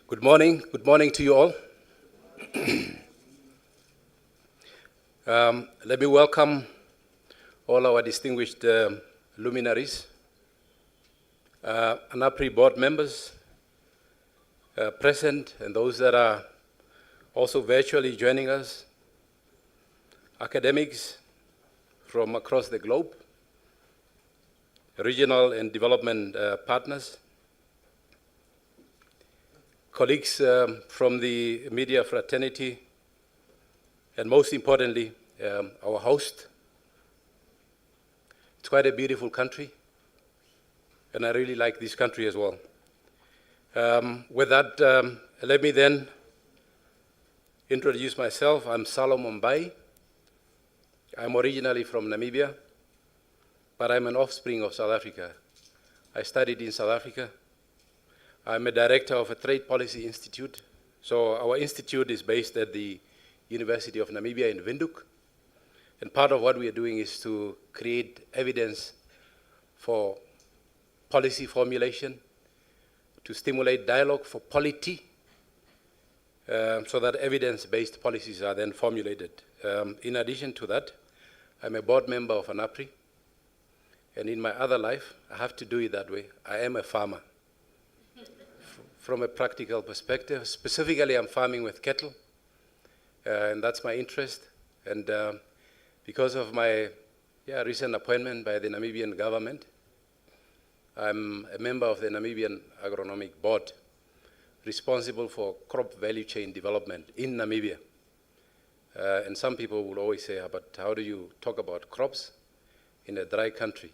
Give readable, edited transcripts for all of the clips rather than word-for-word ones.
Good morning to you all. Let me welcome all our distinguished luminaries, ANAPRI board members present, and those that are also virtually joining us, academics from across the globe, regional and development partners, colleagues from the media fraternity, and most importantly, our host. It's quite a beautiful country, and I really like this country as well. With that, let me then introduce myself. I'm Solomon Mbai. I'm originally from Namibia, but I'm an offspring of South Africa. I studied in South Africa. I'm a director of a trade policy institute. So our institute is based at the University of Namibia in Windhoek. And part of what we are doing is to create evidence for policy formulation, to stimulate dialogue for polity, so that evidence-based policies are then formulated. In addition to that, I'm a board member of ANAPRI. And in my other life, I have to do it that way. I am a farmer. From a practical perspective, specifically I'm farming with cattle, and that's my interest. And because of my recent appointment by the Namibian government, I'm a member of the Namibian Agronomic Board, responsible for crop value chain development in Namibia. And some people will always say, but how do you talk about crops in a dry country?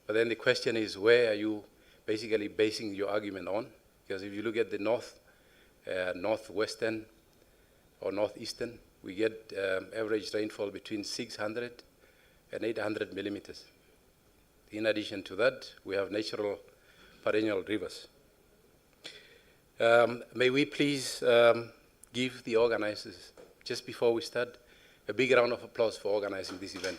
But then the question is, where are you basically basing your argument on? Because if you look at the northwestern or northeastern, we get average rainfall between 600 and 800 millimeters. In addition to that, we have natural perennial rivers. May we please give the organizers, just before we start, a big round of applause for organizing this event.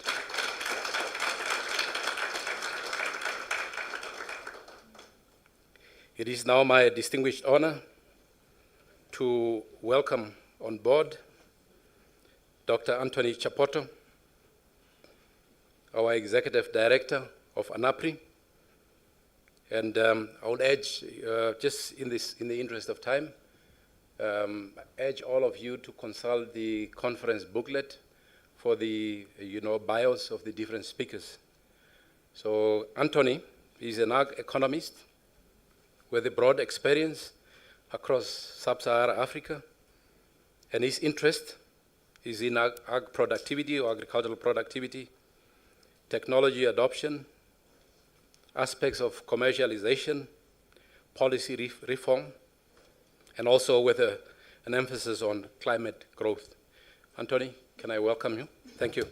It is now my distinguished honor to welcome on board Dr. Anthony Chapoto, our Executive Director of ANAPRI. And I would urge, just in the interest of time, urge all of you to consult the conference booklet for the bios of the different speakers. So Anthony is an ag economist with a broad experience across sub-Saharan Africa, and his interest is in ag productivity or agricultural productivity, technology adoption, aspects of commercialization, policy reform, and also with an emphasis on climate growth. Anthony, can I welcome you? Thank you.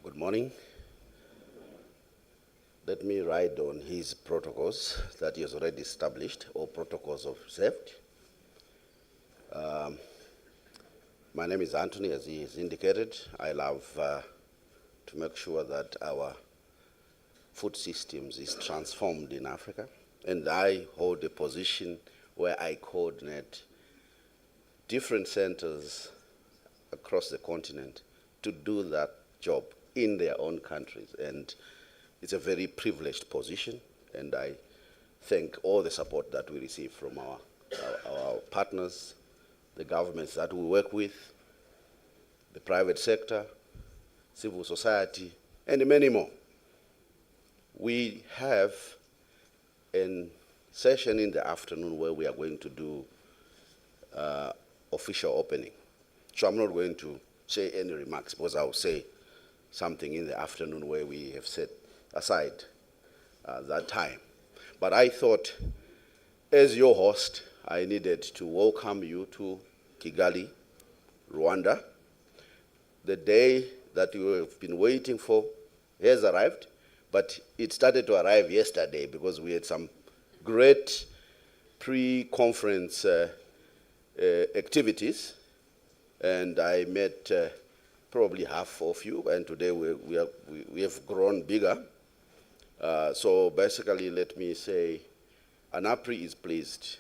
Good morning. Let me ride on his protocols that he has already established, or protocols observed. My name is Anthony, as he has indicated. I love to make sure that our food systems is transformed in Africa, and I hold a position where I coordinate different centers across the continent to do that job in their own countries, and it's a very privileged position, and I thank all the support that we receive from our partners, the governments that we work with, the private sector, civil society, and many more. We have a session in the afternoon where we are going to do official opening. So I'm not going to say any remarks, because I'll say something in the afternoon where we have set aside that time. But I thought, as your host, I needed to welcome you to Kigali, Rwanda. The day that you have been waiting for has arrived, but it started to arrive yesterday because we had some great pre-conference activities, and I met probably half of you, and today we have grown bigger. So basically, let me say, ANAPRI is pleased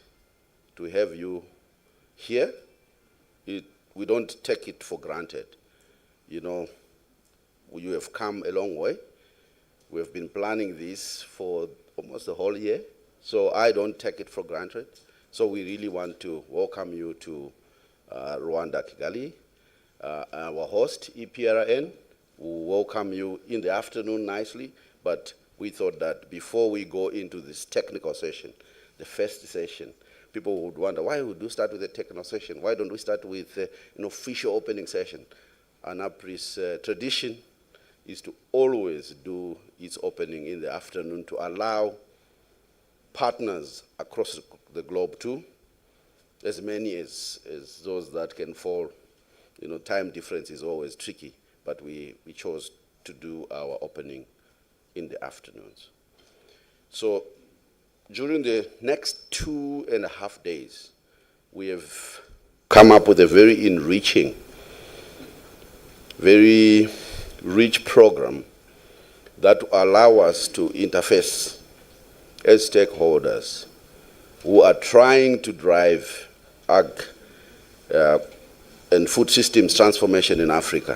to have you here. We don't take it for granted. You know, you have come a long way. We have been planning this for almost the whole year, so I don't take it for granted. So we really want to welcome you to Rwanda, Kigali. Our host, EPRN, will welcome you in the afternoon nicely, but we thought that before we go into this technical session, the first session, people would wonder, why would we start with a technical session? Why don't we start with an official opening session? ANAPRI's tradition is to always do its opening in the afternoon to allow partners across the globe too, as many as those that can fall. You know, time difference is always tricky, but we chose to do our opening in the afternoons. So during the next 2.5 days, we have come up with a very enriching, very rich program that will allow us to interface as stakeholders who are trying to drive ag and food systems transformation in Africa.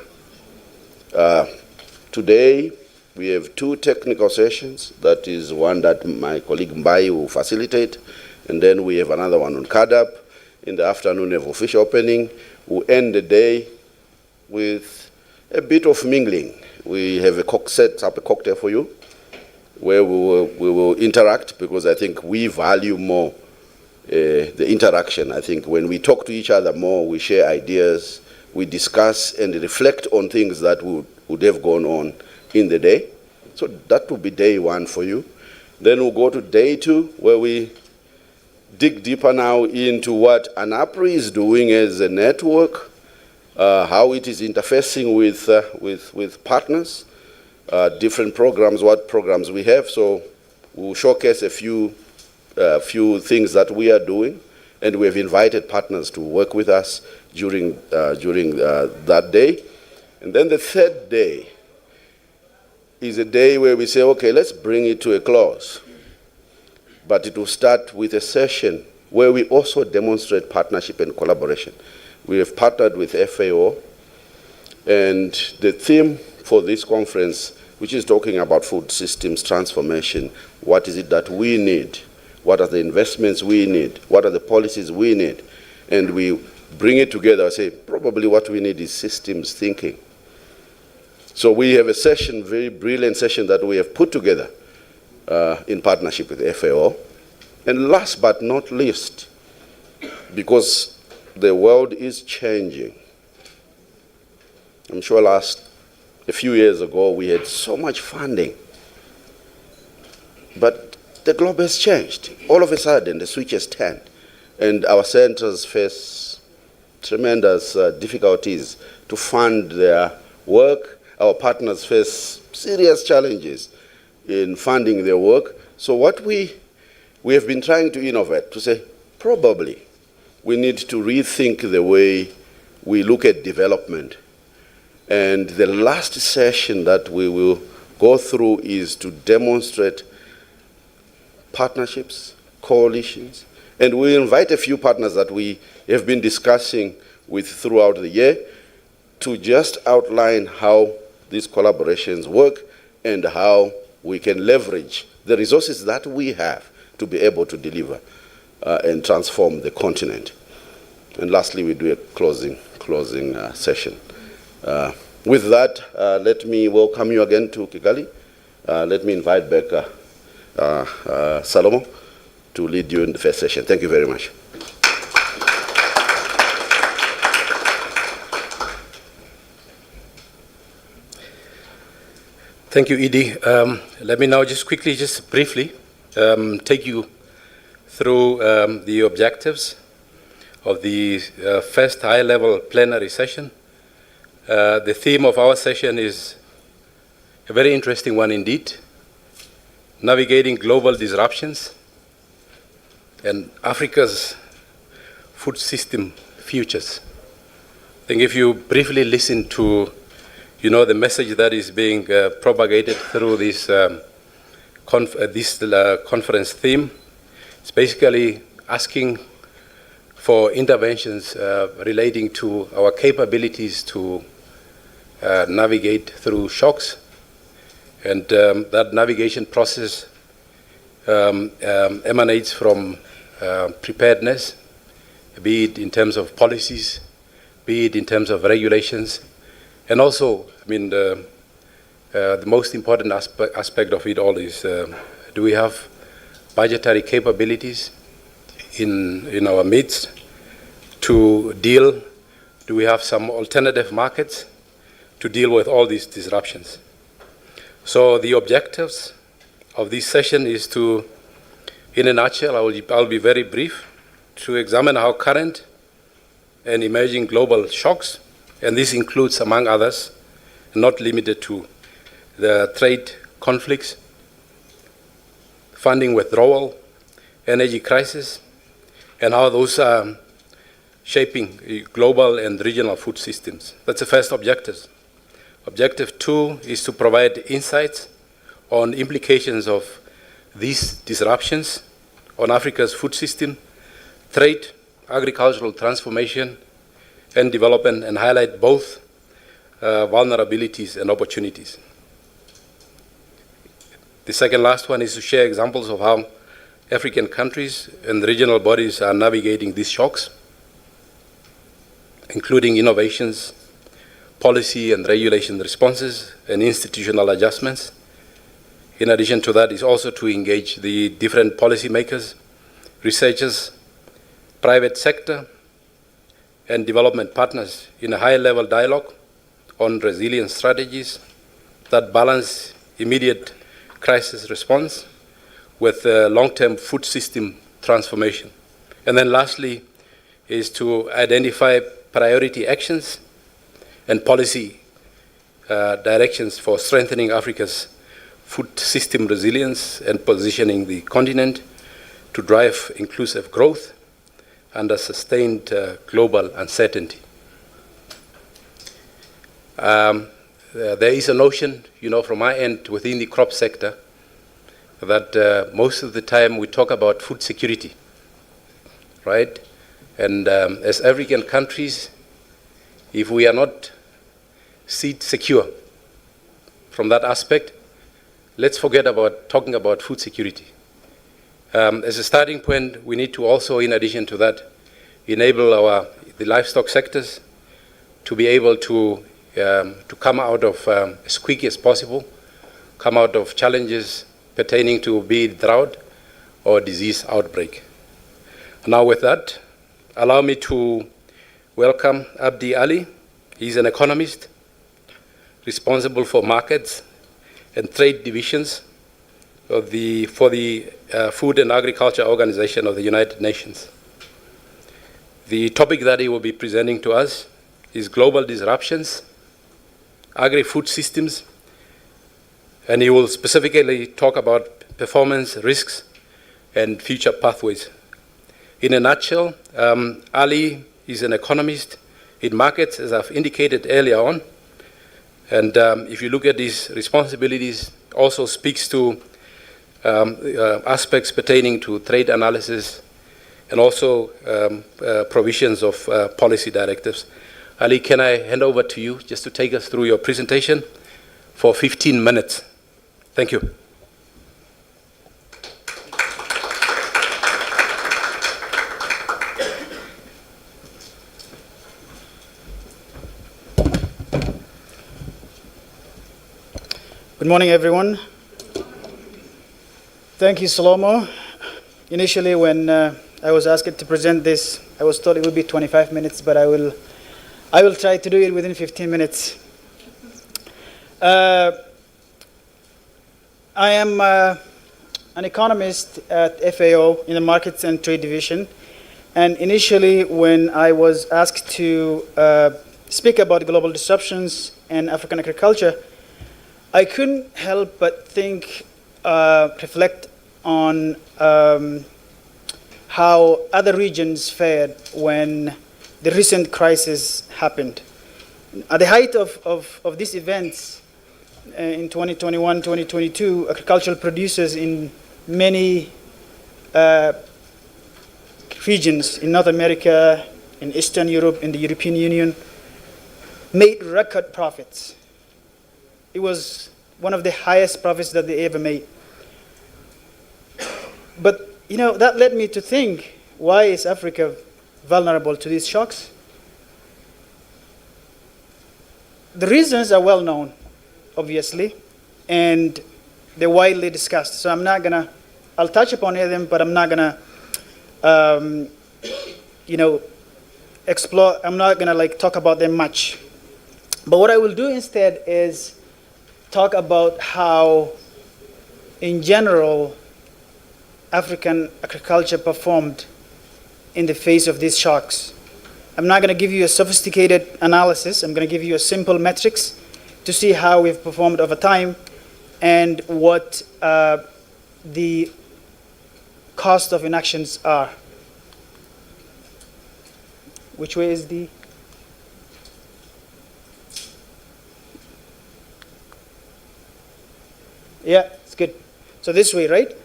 Today, we have 2 technical sessions. That is one that my colleague Mbai will facilitate, and then we have another one on CADAP. In the afternoon, we have official opening. We'll end the day with a bit of mingling. We have set up a cocktail for you, where we will interact, because I think we value more the interaction. I think when we talk to each other more, we share ideas, we discuss and reflect on things that would have gone on in the day. So that will be day 1 for you. Then we'll go to day 2, where we dig deeper now into what ANAPRI is doing as a network, how it is interfacing with partners, different programs, what programs we have. So we'll showcase a few things that we are doing, and we have invited partners to work with us during that day. And then the third day is a day where we say, okay, let's bring it to a close. But it will start with a session where we also demonstrate partnership and collaboration. We have partnered with FAO, and the theme for this conference, which is talking about food systems transformation, what is it that we need? What are the investments we need? What are the policies we need? And we bring it together and say, probably what we need is systems thinking. So we have a session, very brilliant session that we have put together in partnership with FAO. And last but not least, because the world is changing. I'm sure a few years ago, we had so much funding. But the globe has changed. All of a sudden, the switch has turned. And our centers face tremendous difficulties to fund their work. Our partners face serious challenges in funding their work. So what we have been trying to innovate, to say, probably we need to rethink the way we look at development. And the last session that we will go through is to demonstrate partnerships, coalitions, and we invite a few partners that we have been discussing with throughout the year to just outline how these collaborations work and how we can leverage the resources that we have to be able to deliver and transform the continent. And lastly, we do a closing session. With that, let me welcome you again to Kigali. Let me invite back Salomo to lead you in the first session. Thank you very much. Thank you, Edie. Let me now just briefly, take you through the objectives of the first high-level plenary session. The theme of our session is a very interesting one indeed: navigating global disruptions and Africa's food system futures. I think if you briefly listen to you know, the message that is being propagated through this, conference theme. It's basically asking for interventions relating to our capabilities to navigate through shocks. And that navigation process emanates from preparedness, be it in terms of policies, be it in terms of regulations, and also, I mean, the most important aspect of it all is, do we have budgetary capabilities in our midst to deal? Do we have some alternative markets to deal with all these disruptions? So the objectives of this session is to, in a nutshell, I'll be very brief, to examine how current and emerging global shocks, and this includes, among others, not limited to the trade conflicts, funding withdrawal, energy crisis, and how those are shaping global and regional food systems. That's the first objective. Objective 2 is to provide insights on implications of these disruptions on Africa's food system, trade, agricultural transformation, and development, and highlight both vulnerabilities and opportunities. The second last one is to share examples of how African countries and regional bodies are navigating these shocks, including innovations, policy and regulation responses, and institutional adjustments. In addition to that is also to engage the different policymakers, researchers, private sector, and development partners in a high-level dialogue on resilience strategies that balance immediate crisis response with long-term food system transformation. And then lastly is to identify priority actions and policy directions for strengthening Africa's food system resilience and positioning the continent to drive inclusive growth under sustained global uncertainty. There is a notion, you know, from my end within the crop sector that most of the time we talk about food security, right? And as African countries, if we are not seed secure from that aspect, let's forget about talking about food security. As a starting point, we need to also, in addition to that, enable the livestock sectors to be able to come out of, as quick as possible, come out of challenges pertaining to be it drought or disease outbreak. Now with that, allow me to welcome Abdi Ali. He's an economist responsible for markets and trade divisions for the Food and Agriculture Organization of the United Nations. The topic that he will be presenting to us is global disruptions, agri-food systems, and he will specifically talk about performance, risks, and future pathways. In a nutshell, Ali is an economist in markets, as I've indicated earlier on, and if you look at his responsibilities, also speaks to aspects pertaining to trade analysis and also provisions of policy directives. Ali, can I hand over to you just to take us through your presentation for 15 minutes? Thank you. Good morning, everyone. Thank you, Salomo. Initially, when I was asked to present this, I was told it would be 25 minutes, but I will try to do it within 15 minutes. I am an economist at FAO in the Markets and Trade Division. And initially, when I was asked to speak about global disruptions and African agriculture, I couldn't help but reflect on how other regions fared when the recent crisis happened. At the height of these events in 2021, 2022, agricultural producers in many regions in North America, in Eastern Europe, in the European Union, made record profits. It was one of the highest profits that they ever made. But, you know, that led me to think, why is Africa vulnerable to these shocks? The reasons are well known, obviously, and they're widely discussed. So I'm not gonna, I'll touch upon them, but I'm not gonna, you know, explore, I'm not gonna like talk about them much. But what I will do instead is talk about how, in general, African agriculture performed in the face of these shocks. I'm not going to give you a sophisticated analysis. I'm going to give you a simple metrics to see how we've performed over time and what the cost of inactions are. Which way is the... Yeah, it's good. So this way, right?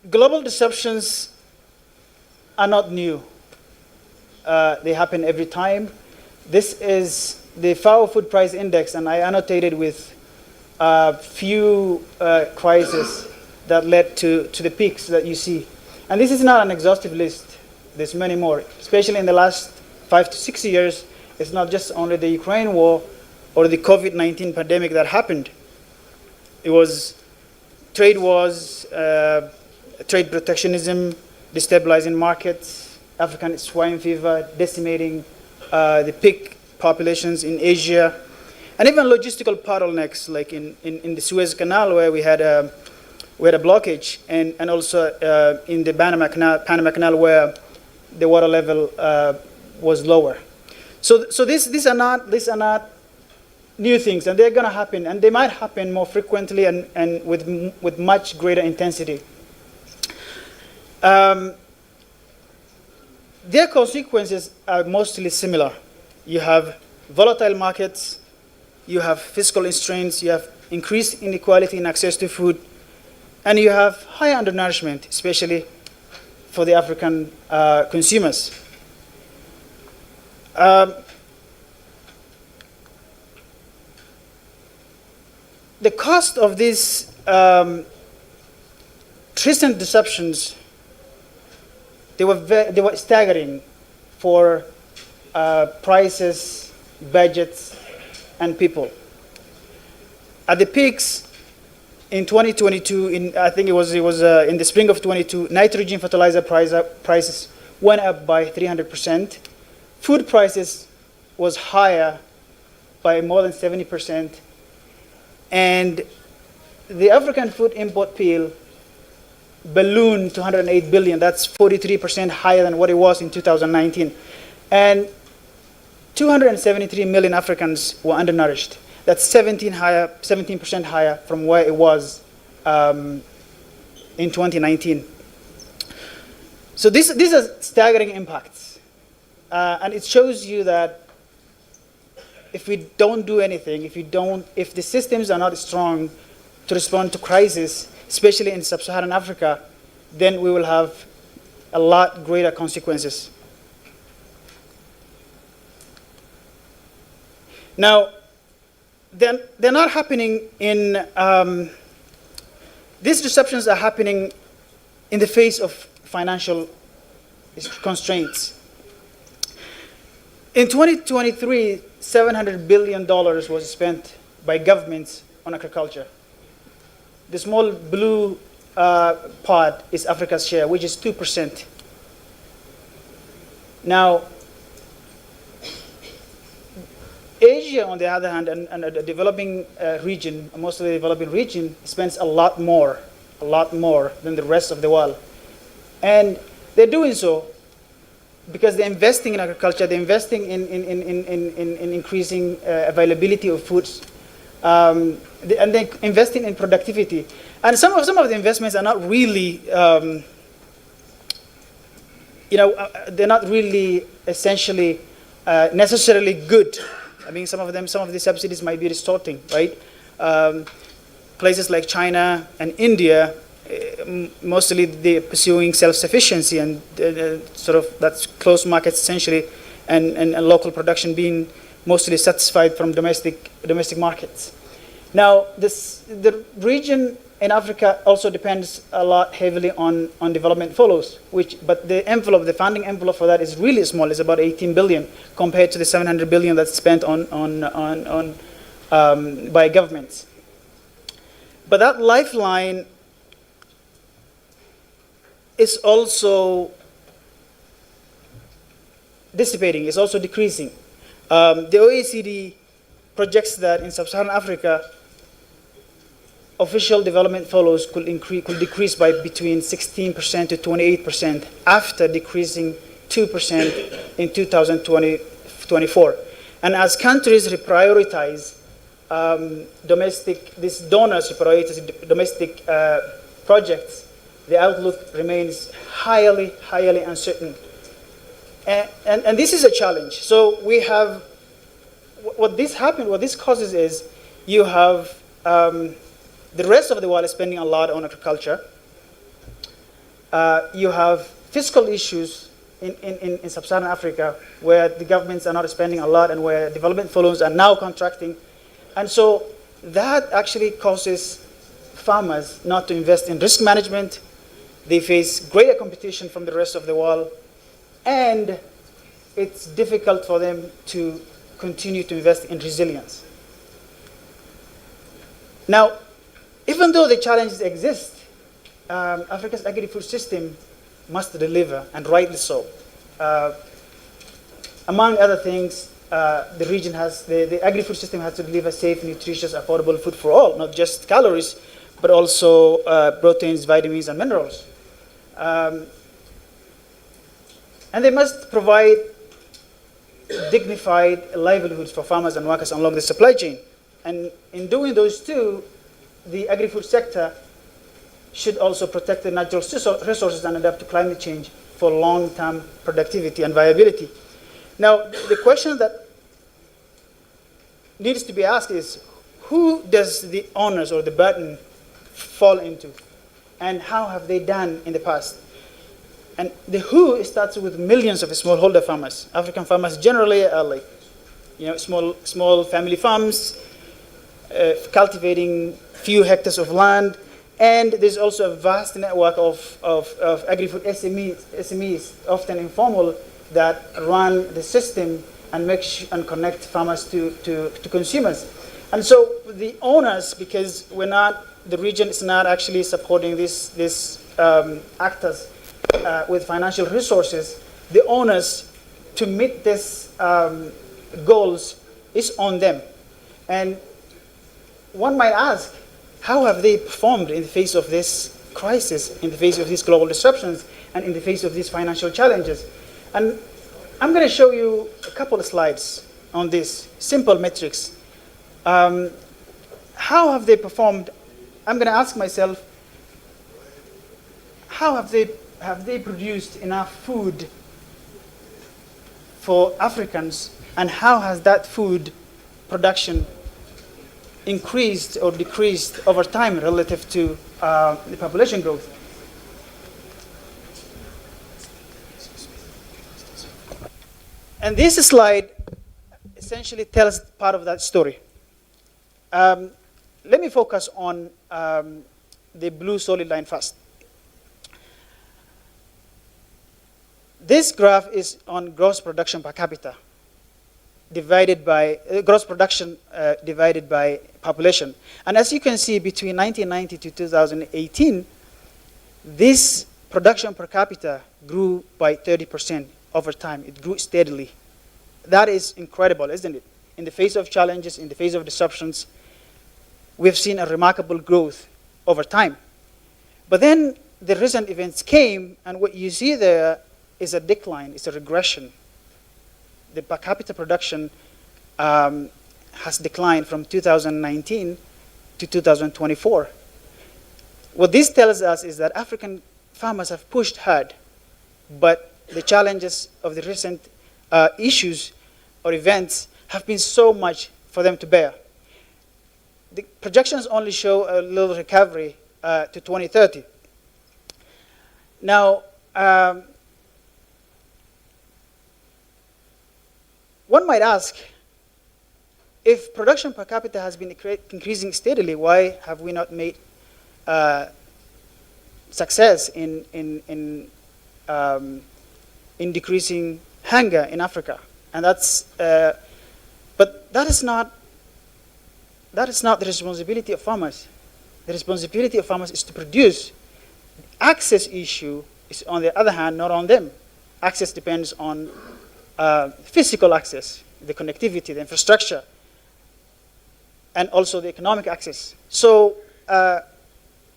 Global disruptions are not new. They happen every time. This is the FAO Food Price Index, and I annotated with a few crises that led to the peaks that you see. And this is not an exhaustive list. There's many more, especially in the last 5 to 6 years. It's not just only the Ukraine war or the COVID-19 pandemic that happened. It was trade wars, trade protectionism, destabilizing markets, African swine fever, decimating the pig populations in Asia, and even logistical bottlenecks, like in the Suez Canal, where we had a blockage, and also in the Panama Canal, where the water level was lower. So these are not new things, and they're going to happen, and they might happen more frequently and with much greater intensity. Their consequences are mostly similar. You have volatile markets, you have fiscal constraints, you have increased inequality in access to food, and you have high undernourishment, especially for the African consumers. The cost of these recent disruptions, they were staggering for prices, budgets, and people. At the peaks in 2022, I think it was in the spring of 22, nitrogen fertilizer prices went up by 300%. Food prices was higher by more than 70%. And the African food import bill ballooned to 108 billion. That's 43% higher than what it was in 2019. And 273 million Africans were undernourished. That's 17% higher from where it was in 2019. So these are staggering impacts. And it shows you that if we don't do anything, if the systems are not strong to respond to crisis, especially in sub-Saharan Africa, then we will have a lot greater consequences. Now, they're not happening in, these disruptions are happening in the face of financial constraints. In 2023, $700 billion was spent by governments on agriculture. The small blue part is Africa's share, which is 2%. Now, Asia, on the other hand, and a developing region, mostly developing region, spends a lot more than the rest of the world. And they're doing so because they're investing in agriculture, they're investing in increasing availability of foods, and they're investing in productivity. And some of the investments are not really they're not really essentially necessarily good. I mean, some of the subsidies might be distorting, right? Places like China and India, mostly they're pursuing self-sufficiency and sort of that's closed markets essentially, and local production being mostly satisfied from domestic markets. Now, the region in Africa also depends a lot heavily on development follows, but the funding envelope for that is really small. It's about 18 billion compared to the 700 billion that's spent by governments. But that lifeline is also dissipating, it's also decreasing. The OECD projects that in sub-Saharan Africa, official development follows could decrease by between 16% to 28% after decreasing 2% in 2024. And as countries reprioritize these donors reprioritize domestic projects, the outlook remains highly uncertain. And this is a challenge. So we have, what this causes is you have the rest of the world is spending a lot on agriculture. You have fiscal issues in sub-Saharan Africa where the governments are not spending a lot and where development flows are now contracting. And so that actually causes farmers not to invest in risk management. They face greater competition from the rest of the world, and it's difficult for them to continue to invest in resilience. Now, even though the challenges exist, Africa's agri-food system must deliver, and rightly so. Among other things, the region has, the agri-food system has to deliver safe, nutritious, affordable food for all, not just calories, but also proteins, vitamins, and minerals. And they must provide dignified livelihoods for farmers and workers along the supply chain. And in doing those two, the agri-food sector should also protect the natural resources and adapt to climate change for long-term productivity and viability. Now, the question that needs to be asked is, who does the honors or the burden fall into? And how have they done in the past? And the who starts with millions of smallholder farmers. African farmers generally are like, small family farms, cultivating few hectares of land. And there's also a vast network of agri-food SMEs, often informal, that run the system and and connect farmers to consumers. And so the owners, because the region is not actually supporting these actors with financial resources, the owners to meet these goals is on them. And one might ask, how have they performed in the face of this crisis, in the face of these global disruptions, and in the face of these financial challenges? And I'm going to show you a couple of slides on this, simple metrics. How have they performed? I'm going to ask myself, how have they produced enough food for Africans, and how has that food production increased or decreased over time relative to the population growth? And this slide essentially tells part of that story. Let me focus on the blue solid line first. This graph is on gross production per capita divided by gross production divided by population. And as you can see, between 1990 to 2018, this production per capita grew by 30% over time. It grew steadily. That is incredible, isn't it? In the face of challenges, in the face of disruptions, we've seen a remarkable growth over time. But then the recent events came, and what you see there is a decline, it's a regression. The per capita production has declined from 2019 to 2024. What this tells us is that African farmers have pushed hard, but the challenges of the recent issues or events have been so much for them to bear. The projections only show a little recovery to 2030. Now, one might ask, if production per capita has been increasing steadily, why have we not made success in decreasing hunger in Africa? And that's, but that is not the responsibility of farmers. The responsibility of farmers is to produce. Access issue is, on the other hand, not on them. Access depends on physical access, the connectivity, the infrastructure, and also the economic access. So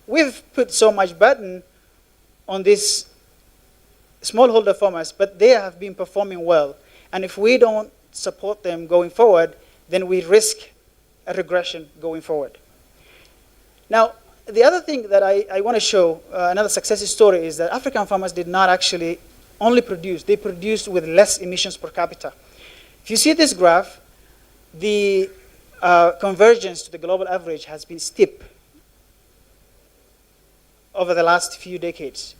we've put so much burden on these smallholder farmers, but they have been performing well. And if we don't support them going forward, then we risk a regression going forward. Now, the other thing that I want to show, another success story, is that African farmers did not actually only produce, they produced with less emissions per capita. If you see this graph, the convergence to the global average has been steep over the last few decades.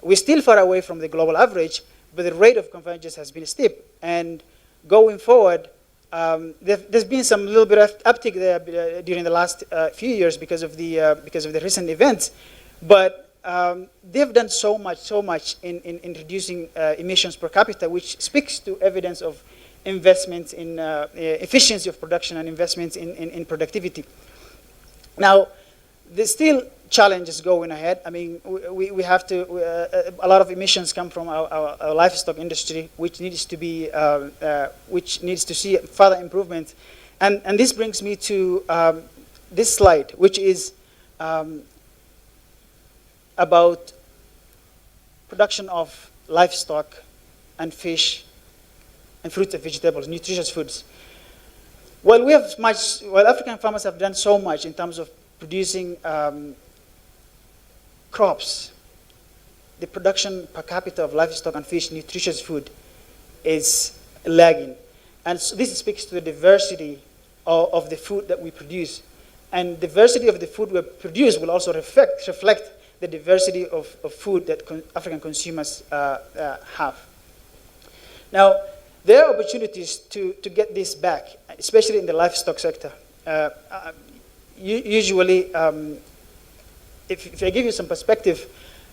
We're still far away from the global average, but the rate of convergence has been steep. And going forward, there's been some little bit of uptick there during the last few years because of the recent events. But they've done so much in reducing emissions per capita, which speaks to evidence of investments in efficiency of production and investments in productivity. Now, there's still challenges going ahead. I mean, we have to, a lot of emissions come from our livestock industry, which needs to be, which needs to see further improvement. And this brings me to this slide, which is about production of livestock and fish and fruits and vegetables, nutritious foods. Well, African farmers have done so much in terms of producing crops. The production per capita of livestock and fish, nutritious food, is lagging. And so this speaks to the diversity of the food that we produce. And diversity of the food we produce will also reflect the diversity of food that African consumers have. Now, there are opportunities to get this back, especially in the livestock sector. Usually, if I give you some perspective,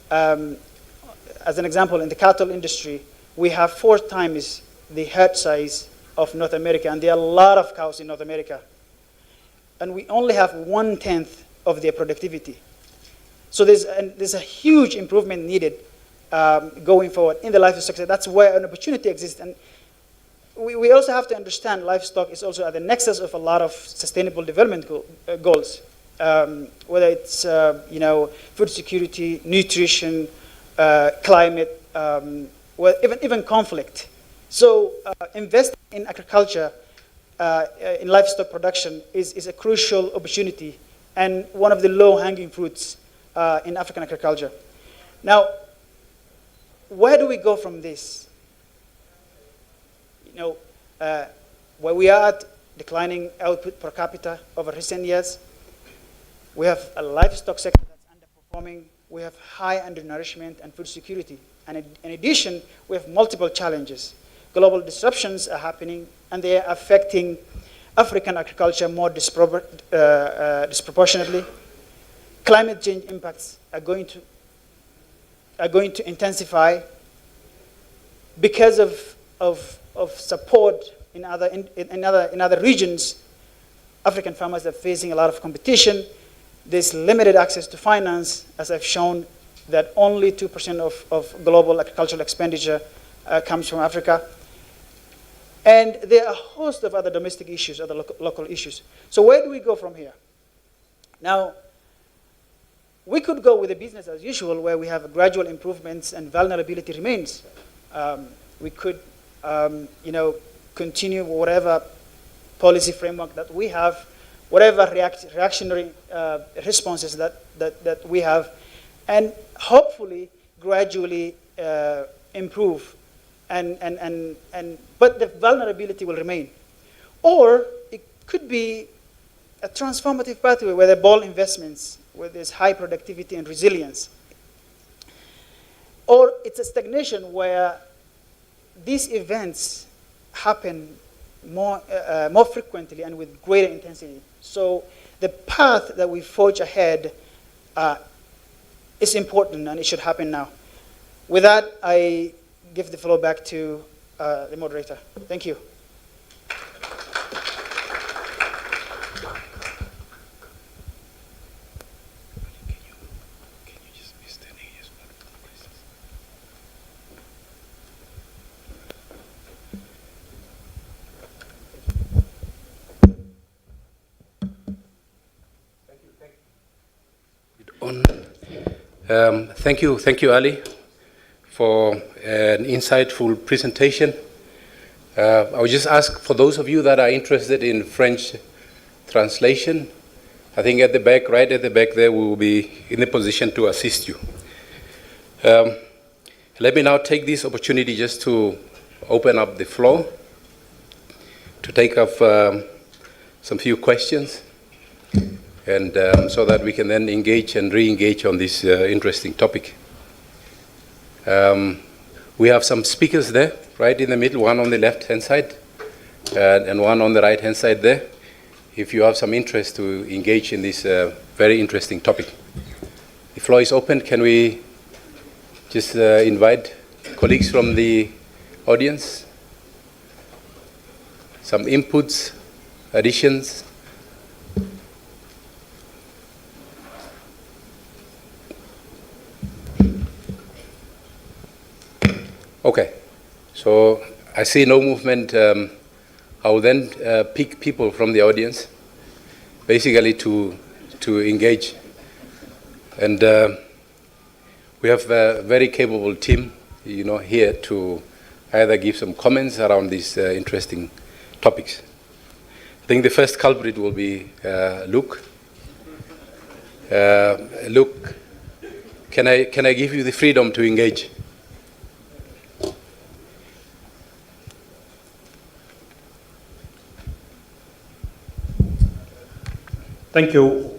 as an example, in the cattle industry, we have 4 times the herd size of North America, and there are a lot of cows in North America. And we only have 1/10 of their productivity. So there's a huge improvement needed going forward in the livestock sector. That's where an opportunity exists. And we also have to understand livestock is also at the nexus of a lot of sustainable development goals, whether it's food security, nutrition, climate, even conflict. So investing in agriculture, in livestock production is a crucial opportunity and one of the low-hanging fruits in African agriculture. Now, where do we go from this? Where we are at declining output per capita over recent years, we have a livestock sector that's underperforming, we have high undernourishment and food security. And in addition, we have multiple challenges. Global disruptions are happening, and they are affecting African agriculture more disproportionately. Climate change impacts are going to intensify because of support in other regions. African farmers are facing a lot of competition. There's limited access to finance, as I've shown, that only 2% of global agricultural expenditure comes from Africa. And there are a host of other domestic issues, other local issues. So where do we go from here? Now, we could go with a business as usual, where we have gradual improvements and vulnerability remains. We could, continue whatever policy framework that we have, whatever reactionary responses that we have, and hopefully gradually improve, but the vulnerability will remain. Or it could be a transformative pathway where there are bold investments, where there's high productivity and resilience. Or it's a stagnation where these events happen more frequently and with greater intensity. So the path that we forge ahead is important, and it should happen now. With that, I give the floor back to the moderator. Thank you. Thank you, Ali, for an insightful presentation. I would just ask for those of you that are interested in French translation, I think at the back, right at the back there, we will be in a position to assist you. Let me now take this opportunity just to open up the floor, to take up some few questions, and so that we can then engage and re-engage on this interesting topic. We have some speakers there, right in the middle, one on the left-hand side and one on the right-hand side there, if you have some interest to engage in this very interesting topic. The floor is open. Can we just invite colleagues from the audience? Some inputs, additions? Okay, so I see no movement. I will then pick people from the audience, basically to engage. And we have a very capable team, here to either give some comments around these interesting topics. I think the first culprit will be Luke. Luke, can I give you the freedom to engage? Thank you.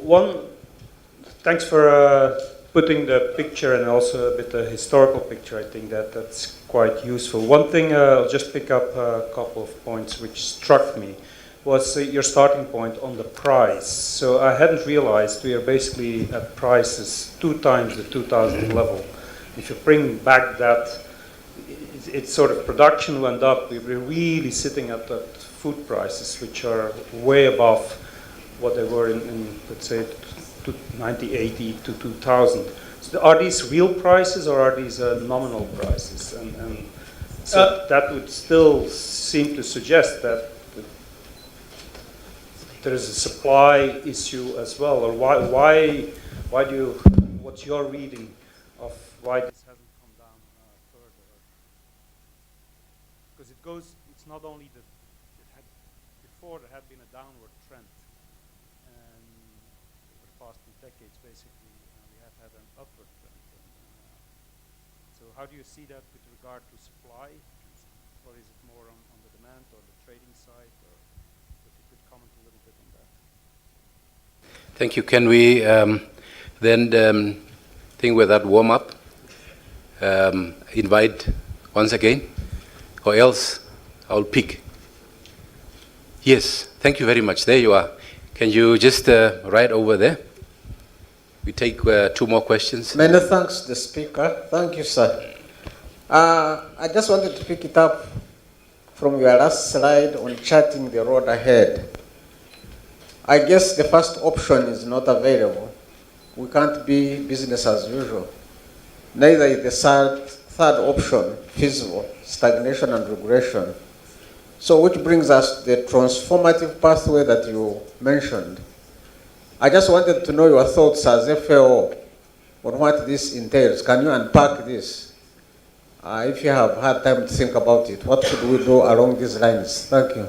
Thanks for putting the picture and also a bit of historical picture. I think that's quite useful. One thing, I'll just pick up a couple of points which struck me, was your starting point on the price. So I hadn't realized we are basically at prices 2 times the 2000 level. If you bring back that, it's sort of production went up. We were really sitting at the food prices, which are way above what they were in let's say, 1980 to 2000. So are these real prices or are these nominal prices? And so that would still seem to suggest that there is a supply issue as well. Or why do you? What's your reading of why this hasn't come down further? Because it goes. It's not only that before there had been a downward trend. Over the past 2 decades, basically, we have had an upward trend. So how do you see that with regard to supply? Or is it more on the demand or the trading side? Or if you could comment a little bit on that. Thank you. Can we then, think with that warm up, invite once again, or else I'll pick. Yes, thank you very much. There you are. Can you just right over there? We take 2 more questions. Many thanks to the speaker. Thank you, sir. I just wanted to pick it up from your last slide on charting the road ahead. I guess the first option is not available. We can't be business as usual. Neither is the third option feasible, stagnation and regression. So which brings us to the transformative pathway that you mentioned. I just wanted to know your thoughts as FAO on what this entails. Can you unpack this? If you have had time to think about it, what should we do along these lines? Thank you.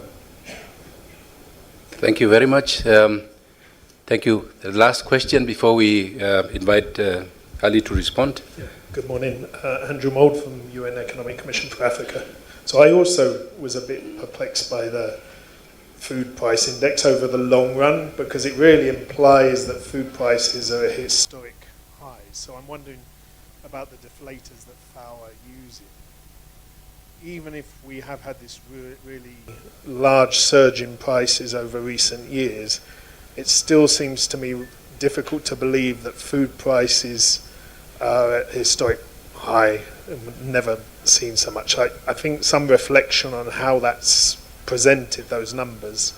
Thank you very much. Thank you. The last question before we invite Ali to respond. Yeah. Good morning. Andrew Mould from UN Economic Commission for Africa. So I also was a bit perplexed by the food price index over the long run, because it really implies that food prices are at historic highs. So I'm wondering about the deflators that FAO are using. Even if we have had this really large surge in prices over recent years, it still seems to me difficult to believe that food prices are at historic high. Never seen so much. I think some reflection on how that's presented, those numbers,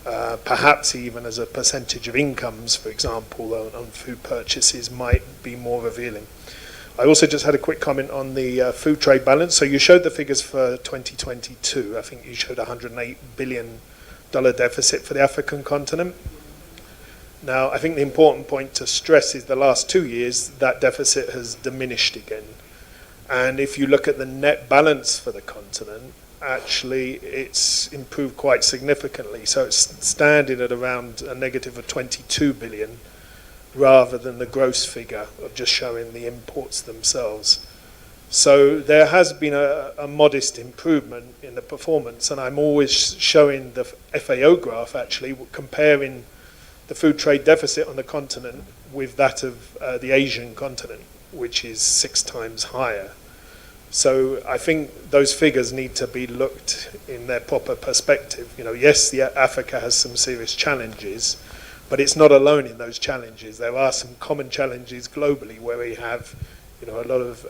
perhaps even as a percentage of incomes, for example, on food purchases, might be more revealing. I also just had a quick comment on the food trade balance. So you showed the figures for 2022. I think you showed $108 billion deficit for the African continent. Now, I think the important point to stress is the last 2 years, that deficit has diminished again. And if you look at the net balance for the continent, actually it's improved quite significantly. So it's standing at around a negative of 22 billion, rather than the gross figure of just showing the imports themselves. So there has been a modest improvement in the performance, and I'm always showing the FAO graph, actually, comparing the food trade deficit on the continent with that of the Asian continent, which is 6 times higher. So I think those figures need to be looked in their proper perspective. You know, yes, Africa has some serious challenges, but it's not alone in those challenges. There are some common challenges globally where we have, you know, a lot of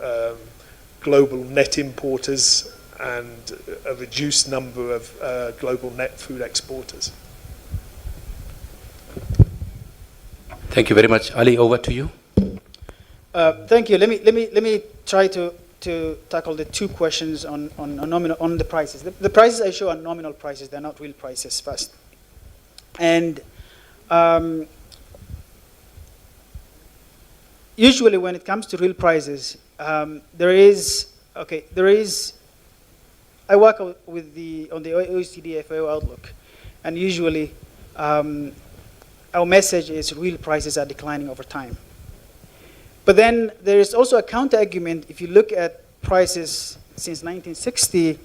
global net importers and a reduced number of global net food exporters. Thank you very much. Ali, over to you. Thank you. Let me try to tackle the 2 questions on the prices. The prices I show are nominal prices; they're not real prices. First, and usually when it comes to real prices, there is. I work on the OECD FAO outlook, and usually our message is real prices are declining over time. But then there is also a counter argument. If you look at prices since 1960,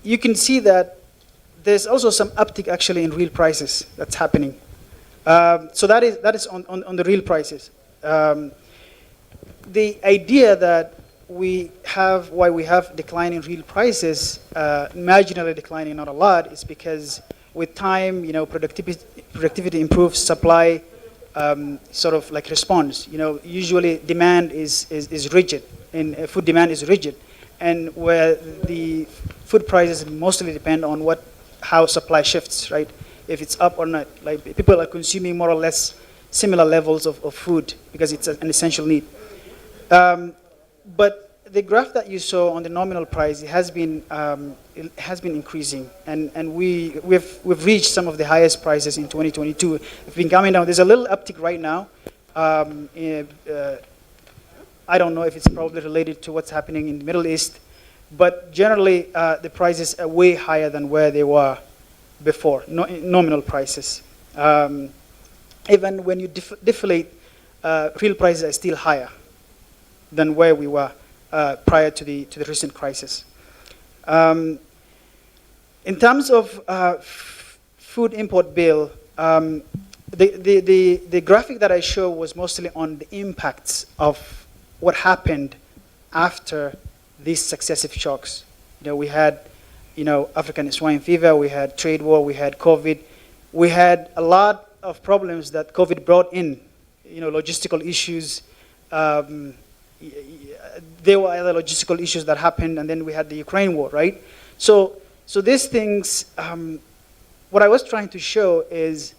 you can see that there's also some uptick actually in real prices that's happening. So that is on the real prices. The idea that why we have declining real prices, marginally declining, not a lot, is because with time, you know, productivity improves, supply sort of like responds. You know, usually demand is rigid, and food demand is rigid, and where the food prices mostly depend on how supply shifts, right? If it's up or not. Like, people are consuming more or less similar levels of food because it's an essential need. But the graph that you saw on the nominal price, it has been increasing, and we've reached some of the highest prices in 2022. It's been coming down. There's a little uptick right now. I don't know if it's probably related to what's happening in the Middle East, but generally the prices are way higher than where they were before, nominal prices. Even when you deflate, real prices are still higher than where we were prior to the recent crisis. In terms of food import bill, the graphic that I show was mostly on the impacts of what happened after these successive shocks. You know, we had, you know, African swine fever, we had trade war, we had COVID, we had a lot of problems that COVID brought in. You know, logistical issues. There were other logistical issues that happened, and then we had the Ukraine war, right? So these things, what I was trying to show is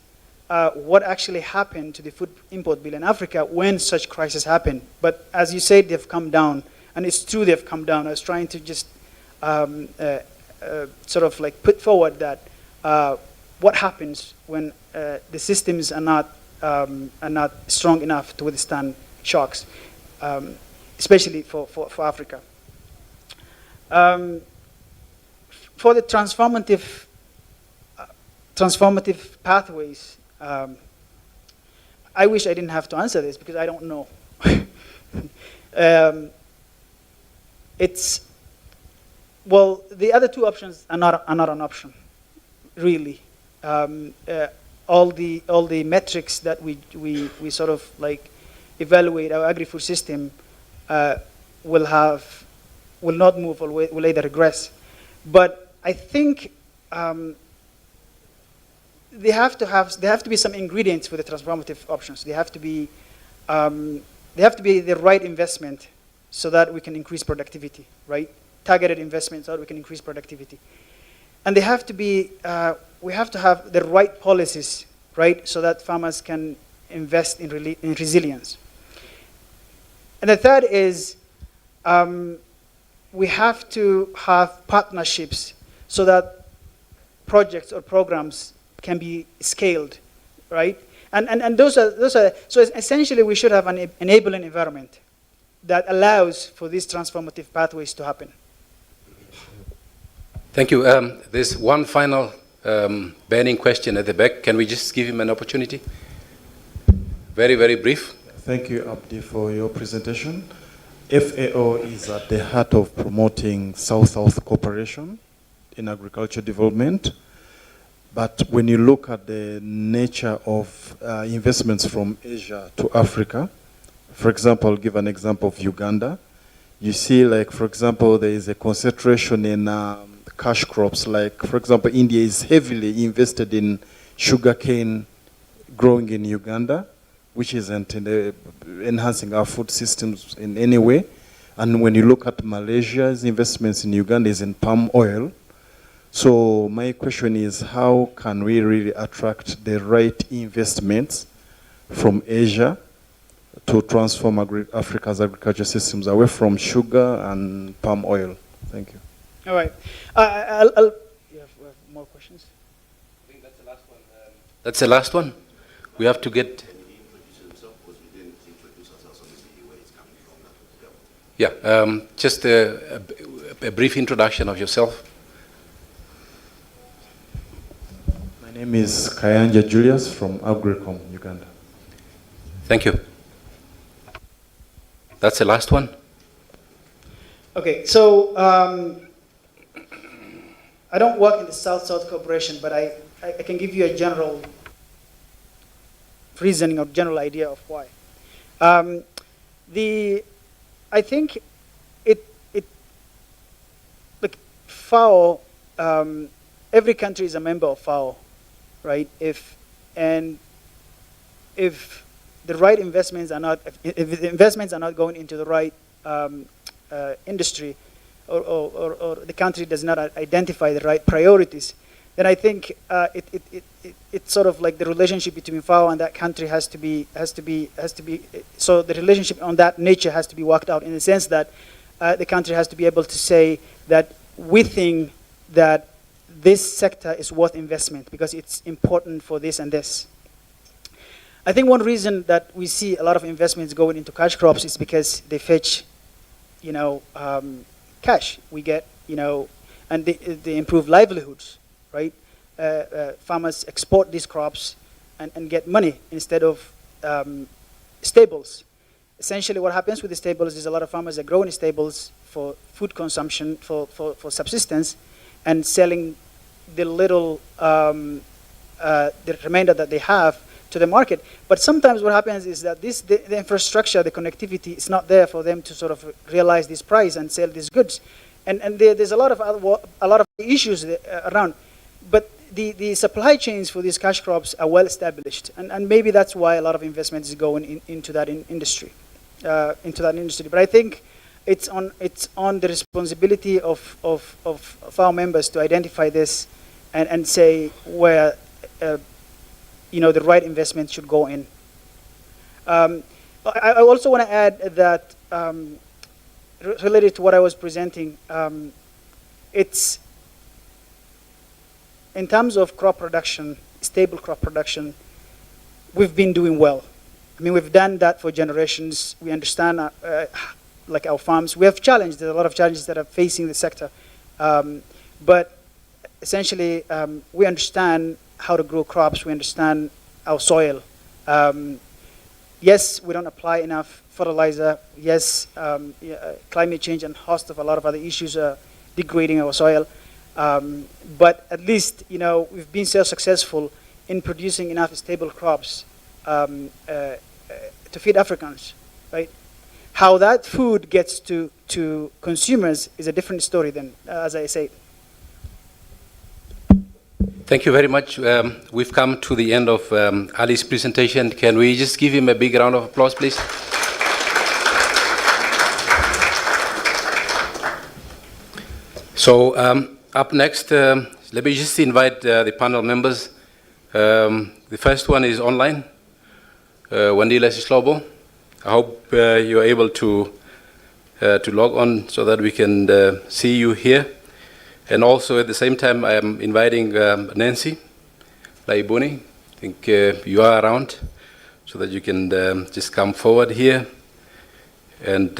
what actually happened to the food import bill in Africa when such crises happened. But as you said, they've come down, and it's true they've come down. I was trying to just sort of like put forward that what happens when the systems are not strong enough to withstand shocks. Especially for Africa. For the transformative pathways, I wish I didn't have to answer this because I don't know. It's, well, the other two options are not an option, really. All the metrics that we sort of like evaluate our agri-food system will not move or will either regress. But I think there have to be some ingredients for the transformative options. They have to be the right investment so that we can increase productivity, right? Targeted investments so that we can increase productivity. And they have to be, we have to have the right policies, right? So that farmers can invest in resilience. And the third is, we have to have partnerships so that projects or programs can be scaled, right? And those are, so essentially we should have an enabling environment that allows for these transformative pathways to happen. Thank you. There's one final burning question at the back. Can we just give him an opportunity? Very, very brief. Thank you, Abdi, for your presentation. FAO is at the heart of promoting South-South cooperation in agriculture development. But when you look at the nature of investments from Asia to Africa, for example, I'll give an example of Uganda. You see, like, for example, there is a concentration in cash crops. Like, for example, India is heavily invested in sugarcane growing in Uganda, which isn't enhancing our food systems in any way. And when you look at Malaysia's investments in Uganda is in palm oil. So my question is, how can we really attract the right investments from Asia to transform Africa's agriculture systems away from sugar and palm oil? Thank you. All right. We have more questions? I think that's the last one. That's the last one. We have to get... Yeah, just a brief introduction of yourself. My name is Kayanja Julius from Agricom, Uganda. Thank you. That's the last one. Okay, so I don't work in the South-South cooperation, but I can give you a general reasoning or general idea of why. I think like FAO, every country is a member of FAO, right? If the right investments are not, if the investments are not going into the right industry, or the country does not identify the right priorities, then I think it's sort of like the relationship between FAO and that country has to be, so the relationship on that nature has to be worked out in the sense that the country has to be able to say that we think that this sector is worth investment because it's important for this and this. I think one reason that we see a lot of investments going into cash crops is because they fetch, cash. We get, and they improve livelihoods, right? Farmers export these crops and get money instead of stables. Essentially what happens with the stables is a lot of farmers are growing stables for food consumption, for subsistence, and selling the little, the remainder that they have to the market. But sometimes what happens is that the infrastructure, the connectivity is not there for them to sort of realize this price and sell these goods. And there's a lot of issues around. But the supply chains for these cash crops are well established. And maybe that's why a lot of investment is going into that industry. But I think it's on the responsibility of FAO members to identify this and say where the right investment should go in. I also want to add that related to what I was presenting, it's in terms of crop production, stable crop production, we've been doing well. I mean, we've done that for generations. We understand like our farms. We have challenges. There's a lot of challenges that are facing the sector. But essentially, we understand how to grow crops. We understand our soil. Yes, we don't apply enough fertilizer. Yes, climate change and host of a lot of other issues are degrading our soil. But at least, we've been so successful in producing enough stable crops to feed Africans, right? How that food gets to consumers is a different story than, as I said. Thank you very much. We've come to the end of Ali's presentation. Can we just give him a big round of applause, please? So up next, let me just invite the panel members. The first one is online, Wandile Sihlobo. I hope you're able to log on so that we can see you here. And also at the same time, I am inviting Nancy Laibuni. I think you are around so that you can just come forward here. And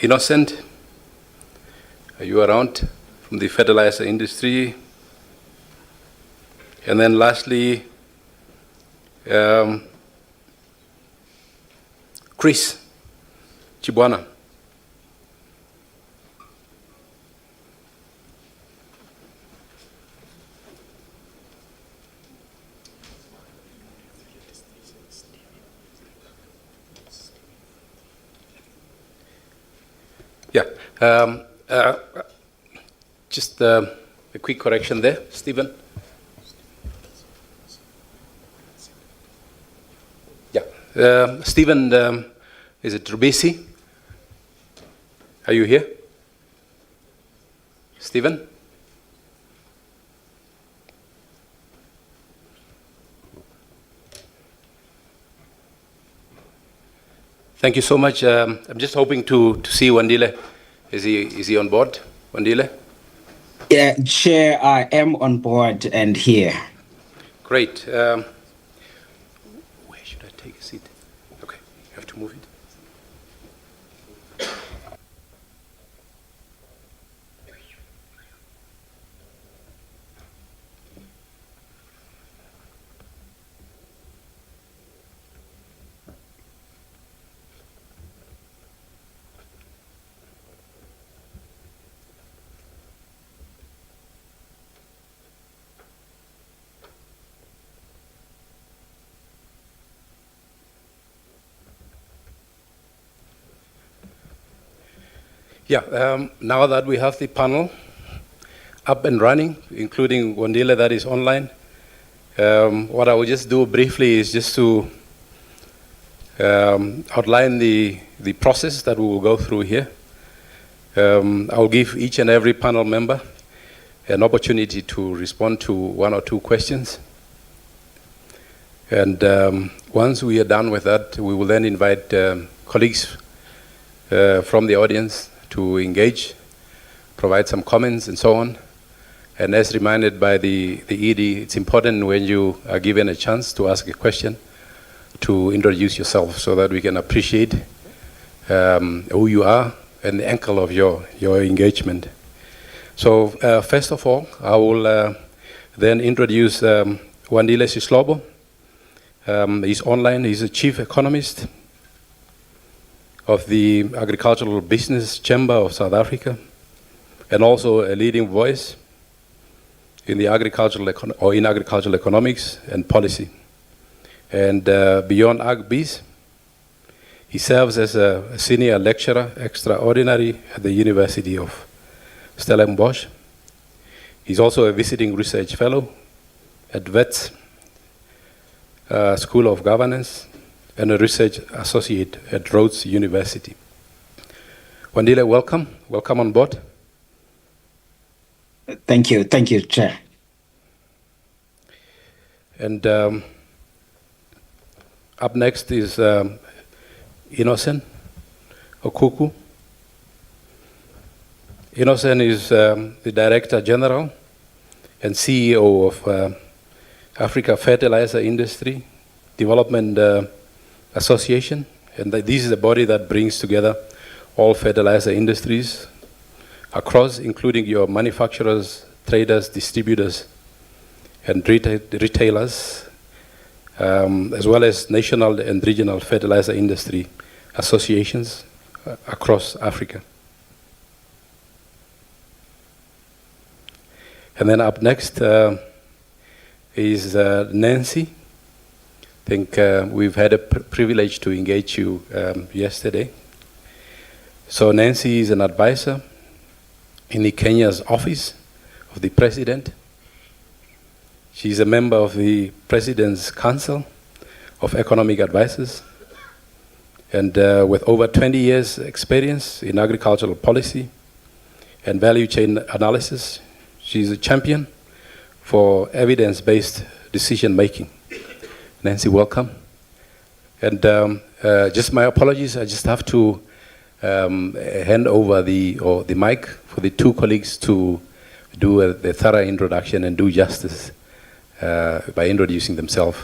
Innocent, are you around from the fertilizer industry? And then lastly, Chris Chibwana. Yeah, just a quick correction there, Stephen. Yeah, Stephen, is it Rubisi? Are you here? Stephen? Thank you so much. I'm just hoping to see Wandile. Is he on board, Wandile? Yeah, Chair, I am on board and here. Great. Where should I take a seat? Okay, you have to move it. Yeah, now that we have the panel up and running, including Wandile that is online, what I will just do briefly is just to outline the process that we will go through here. I will give each and every panel member an opportunity to respond to one or two questions. And once we are done with that, we will then invite colleagues from the audience to engage, provide some comments and so on. And as reminded by the ED, it's important when you are given a chance to ask a question to introduce yourself so that we can appreciate who you are and the angle of your engagement. So first of all, I will then introduce Wandile Sihlobo. He's online, he's a chief economist of the Agricultural Business Chamber of South Africa, and also a leading voice in the agricultural economics and policy. And beyond AgBiz, he serves as a senior lecturer extraordinary at the University of Stellenbosch. He's also a visiting research fellow at Wits School of Governance and a research associate at Rhodes University. Wandile, welcome. Welcome on board. Thank you, Chair. And up next is Innocent Okuku. Innocent is the Director General and CEO of Africa Fertilizer Industry Development Association, and this is a body that brings together all fertilizer industries across, including your manufacturers, traders, distributors, and retailers, as well as national and regional fertilizer industry associations across Africa. And then up next is Nancy. I think we've had a privilege to engage you yesterday. So Nancy is an advisor in the Kenya's office of the President. She's a member of the President's Council of Economic Advisors, and with over 20 years experience in agricultural policy and value chain analysis, she's a champion for evidence-based decision making. Nancy, welcome. And just my apologies, I just have to hand over the mic for the two colleagues to do the thorough introduction and do justice by introducing themselves.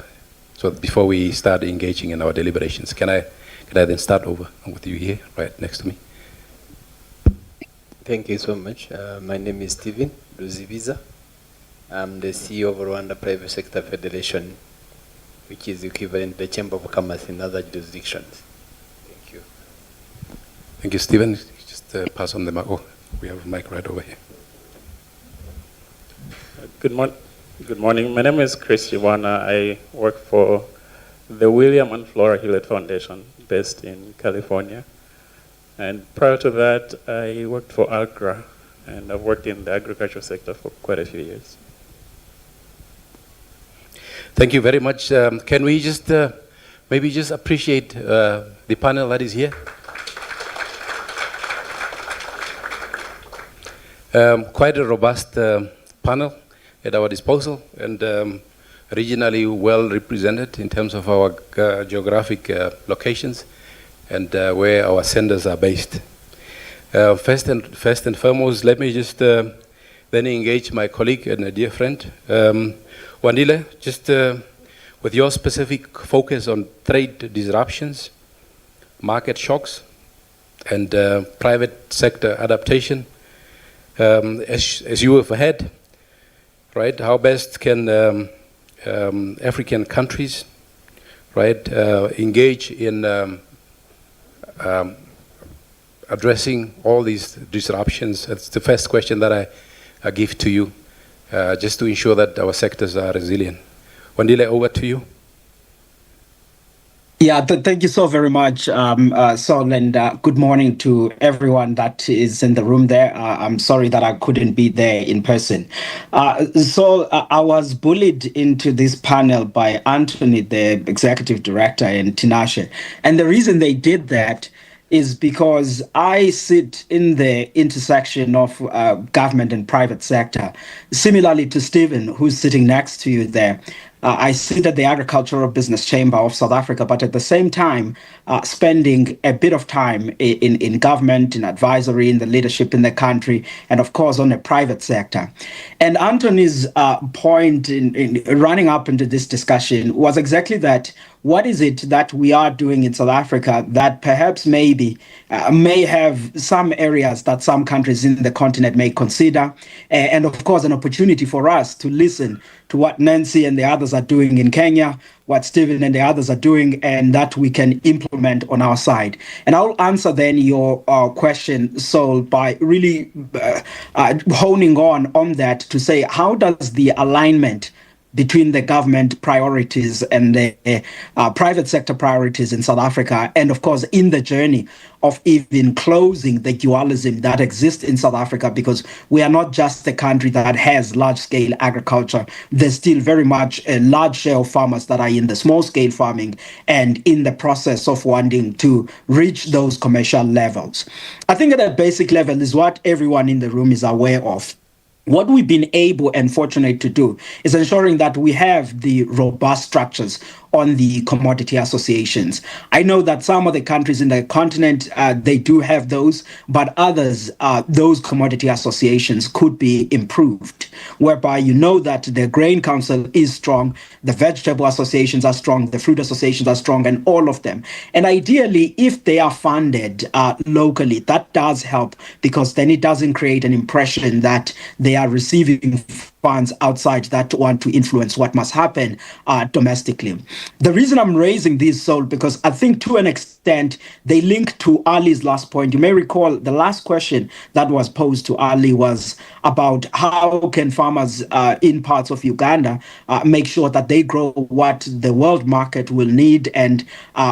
So before we start engaging in our deliberations, can I then start over with you here, right next to me? Thank you so much. My name is Steven Luzibiza. I'm the CEO of Rwanda Private Sector Federation, which is equivalent to the Chamber of Commerce in other jurisdictions. Thank you. Thank you, Stephen. Just pass on the mic. Oh, we have a mic right over here. Good morning. My name is Chris Iwana. I work for the William and Flora Hewlett Foundation based in California. And prior to that, I worked for ALCRA, and I've worked in the agriculture sector for quite a few years. Thank you very much. Can we just maybe just appreciate the panel that is here? Quite a robust panel at our disposal, and regionally well represented in terms of our geographic locations and where our centers are based. First and foremost, let me just then engage my colleague and a dear friend, Wandile, just with your specific focus on trade disruptions, market shocks, and private sector adaptation. As you have had, right, how best can African countries, right, engage in addressing all these disruptions? That's the first question that I give to you, just to ensure that our sectors are resilient. Wandile, over to you. Yeah, thank you so very much, Sol, and good morning to everyone that is in the room there. I'm sorry that I couldn't be there in person. So I was bullied into this panel by Anthony, the executive director, and Tinashe. And the reason they did that is because I sit in the intersection of government and private sector, similarly to Stephen, who's sitting next to you there. I sit at the Agricultural Business Chamber of South Africa, but at the same time, spending a bit of time in government, in advisory, in the leadership in the country, and of course on the private sector. And Anthony's point in running up into this discussion was exactly that. What is it that we are doing in South Africa that perhaps maybe may have some areas that some countries in the continent may consider, and of course an opportunity for us to listen to what Nancy and the others are doing in Kenya, what Stephen and the others are doing, and that we can implement on our side. And I'll answer then your question, Sol, by really honing on that to say, how does the alignment between the government priorities and the private sector priorities in South Africa, and of course in the journey of even closing the dualism that exists in South Africa, because we are not just a country that has large-scale agriculture. There's still very much a large share of farmers that are in the small-scale farming and in the process of wanting to reach those commercial levels. I think at a basic level is what everyone in the room is aware of. What we've been able and fortunate to do is ensuring that we have the robust structures on the commodity associations. I know that some of the countries in the continent, they do have those, but others, those commodity associations could be improved, whereby you know that the Grain Council is strong, the vegetable associations are strong, the fruit associations are strong, and all of them. And ideally, if they are funded locally, that does help, because then it doesn't create an impression that they are receiving funds outside that want to influence what must happen domestically. The reason I'm raising this, Sol, because I think to an extent, extent, they link to Ali's last point. You may recall the last question that was posed to Ali was about how can farmers in parts of Uganda make sure that they grow what the world market will need, and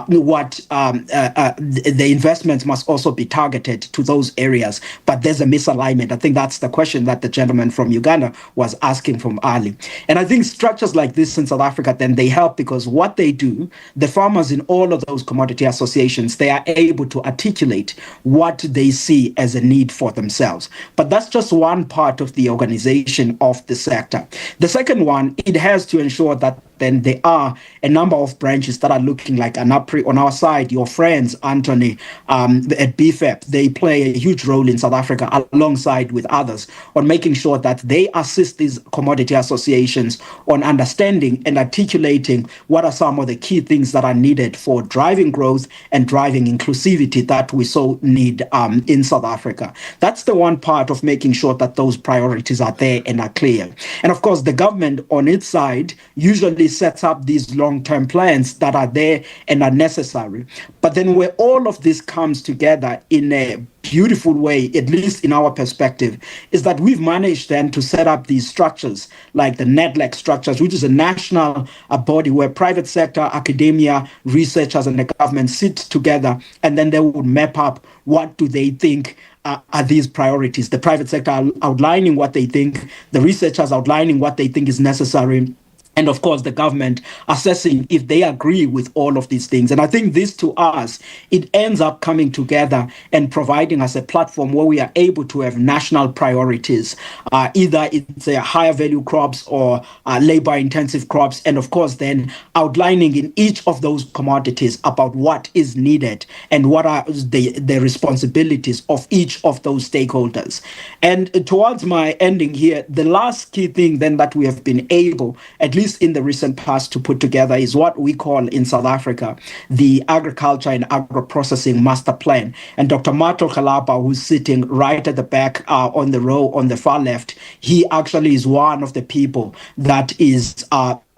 what the investments must also be targeted to those areas. But there's a misalignment. I think that's the question that the gentleman from Uganda was asking from Ali. And I think structures like this in South Africa, then they help, because what they do, the farmers in all of those commodity associations, they are able to articulate what they see as a need for themselves. But that's just one part of the organization of the sector. The second one, it has to ensure that then there are a number of branches that are looking like ANAPRI. On our side, your friends, Anthony, at BFEP, they play a huge role in South Africa alongside with others on making sure that they assist these commodity associations on understanding and articulating what are some of the key things that are needed for driving growth and driving inclusivity that we so need in South Africa. That's the one part of making sure that those priorities are there and are clear. And of course, the government on its side usually sets up these long-term plans that are there and are necessary. But then where all of this comes together in a beautiful way, at least in our perspective, is that we've managed then to set up these structures like the NEDLEC structures, which is a national body where private sector, academia, researchers, and the government sit together, and then they would map up what do they think are these priorities. The private sector outlining what they think, the researchers outlining what they think is necessary, and of course, the government assessing if they agree with all of these things. And I think this, to us, it ends up coming together and providing us a platform where we are able to have national priorities. Either it's higher value crops or labor-intensive crops. And of course, then outlining in each of those commodities about what is needed and what are the responsibilities of each of those stakeholders. And towards my ending here, the last key thing then that we have been able, at least in the recent past, to put together is what we call in South Africa the Agriculture and Agro-Processing Master Plan. And Dr. Mato Kalapa, who's sitting right at the back on the row on the far left, he actually is one of the people that is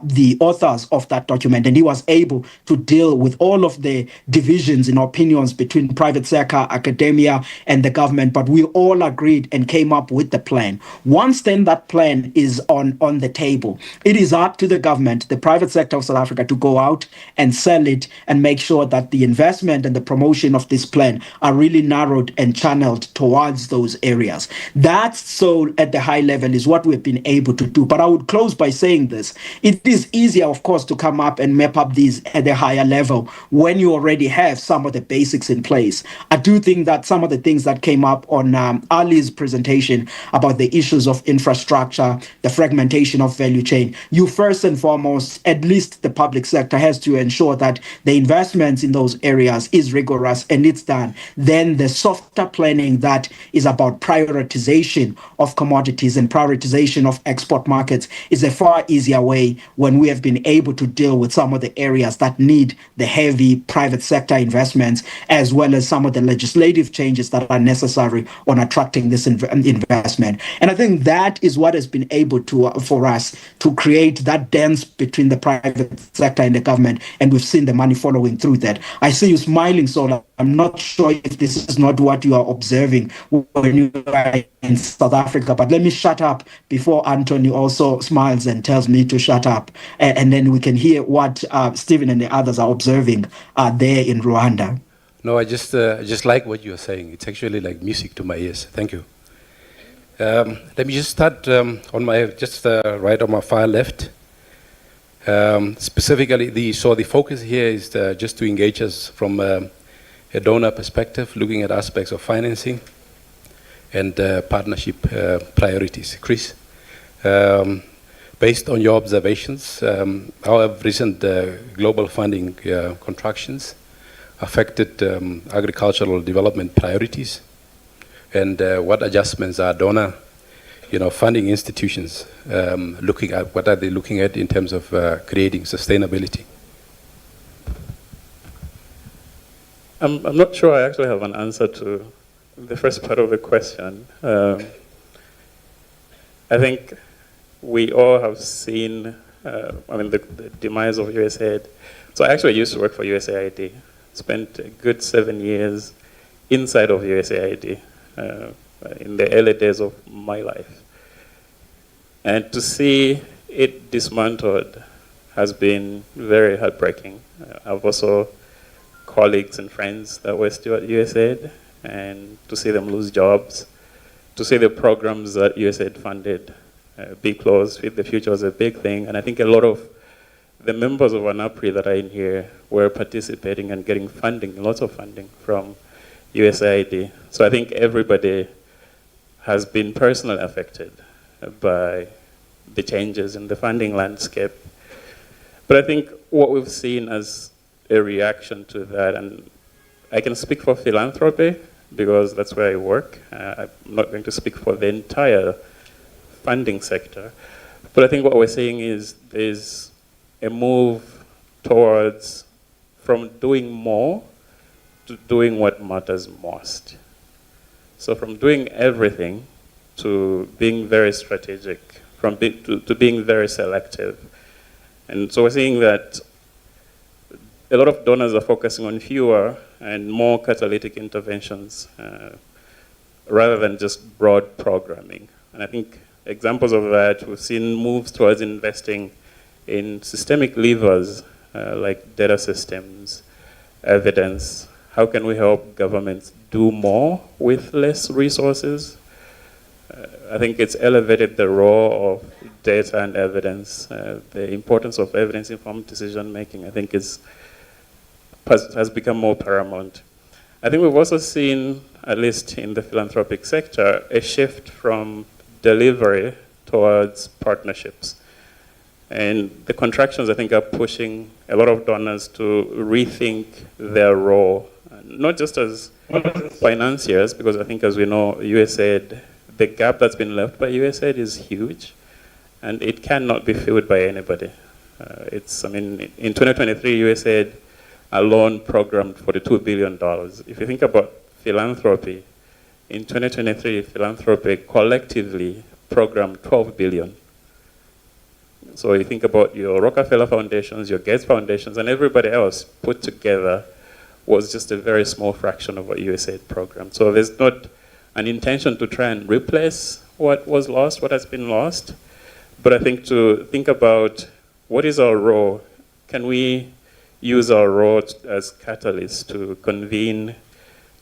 the authors of that document, and he was able to deal with all of the divisions in opinions between private sector, academia, and the government. But we all agreed and came up with the plan. Once then that plan is on the table, it is up to the government, the private sector of South Africa, to go out and sell it and make sure that the investment and the promotion of this plan are really narrowed and channeled towards those areas. That, so at the high level, is what we've been able to do. But I would close by saying this: it is easier, of course, to come up and map up these at a higher level when you already have some of the basics in place. I do think that some of the things that came up on Ali's presentation about the issues of infrastructure, the fragmentation of value chain, you first and foremost, at least the public sector, has to ensure that the investments in those areas is rigorous and it's done. Then the softer planning that is about prioritization of commodities and prioritization of export markets is a far easier way when we have been able to deal with some of the areas that need the heavy private sector investments, as well as some of the legislative changes that are necessary on attracting this investment. And I think that is what has been able to, for us, to create that dance between the private sector and the government, and we've seen the money following through that. I see you smiling, so I'm not sure if this is not what you are observing when you are in South Africa, but let me shut up before Anthony also smiles and tells me to shut up, and then we can hear what Stephen and the others are observing there in Rwanda. No, I just like what you're saying. It's actually like music to my ears. Thank you. Let me just start on my right on my far left. Specifically, the focus here is just to engage us from a donor perspective, looking at aspects of financing and partnership priorities. Chris, based on your observations, how have recent global funding contractions affected agricultural development priorities, and what adjustments are donor funding institutions looking at? What are they looking at in terms of creating sustainability? I'm not sure I actually have an answer to the first part of the question. I think we all have seen, the demise of USAID. So I actually used to work for USAID. spent a good 7 years inside of USAID in the early days of my life. And to see it dismantled has been very heartbreaking. I've also colleagues and friends that were still at USAID, and to see them lose jobs, to see the programs that USAID funded be closed, Feed the Future was a big thing. And I think a lot of the members of ANAPRI that are in here were participating and getting funding, lots of funding from USAID. So I think everybody has been personally affected by the changes in the funding landscape. But I think what we've seen as a reaction to that, and I can speak for philanthropy because that's where I work. I'm not going to speak for the entire funding sector. But I think what we're seeing is there's a move towards from doing more to doing what matters most. So from doing everything to being very strategic, to being very selective. And so we're seeing that a lot of donors are focusing on fewer and more catalytic interventions rather than just broad programming. And I think examples of that, we've seen moves towards investing in systemic levers like data systems, evidence. How can we help governments do more with less resources? I think it's elevated the role of data and evidence. The importance of evidence-informed decision-making, I think, has become more paramount. I think we've also seen, at least in the philanthropic sector, a shift from delivery towards partnerships. And the contractions, I think, are pushing a lot of donors to rethink their role, not just as financiers, because I think, as we know, USAID, the gap that's been left by USAID is huge, and it cannot be filled by anybody. In 2023, USAID alone programmed $42 billion. If you think about philanthropy, in 2023, philanthropy collectively programmed $12 billion. So you think about your Rockefeller foundations, your Gates foundations, and everybody else put together was just a very small fraction of what USAID programmed. So there's not an intention to try and replace what was lost, what has been lost, but I think to think about what is our role. Can we use our role as catalysts to convene,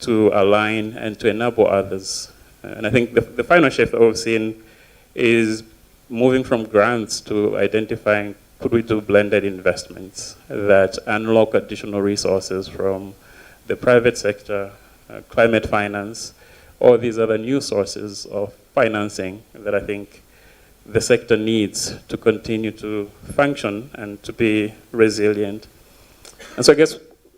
to align, and to enable others? And I think the final shift that we've seen is moving from grants to identifying, could we do blended investments that unlock additional resources from the private sector, climate finance, all these other new sources of financing that I think the sector needs to continue to function and to be resilient. And so I guess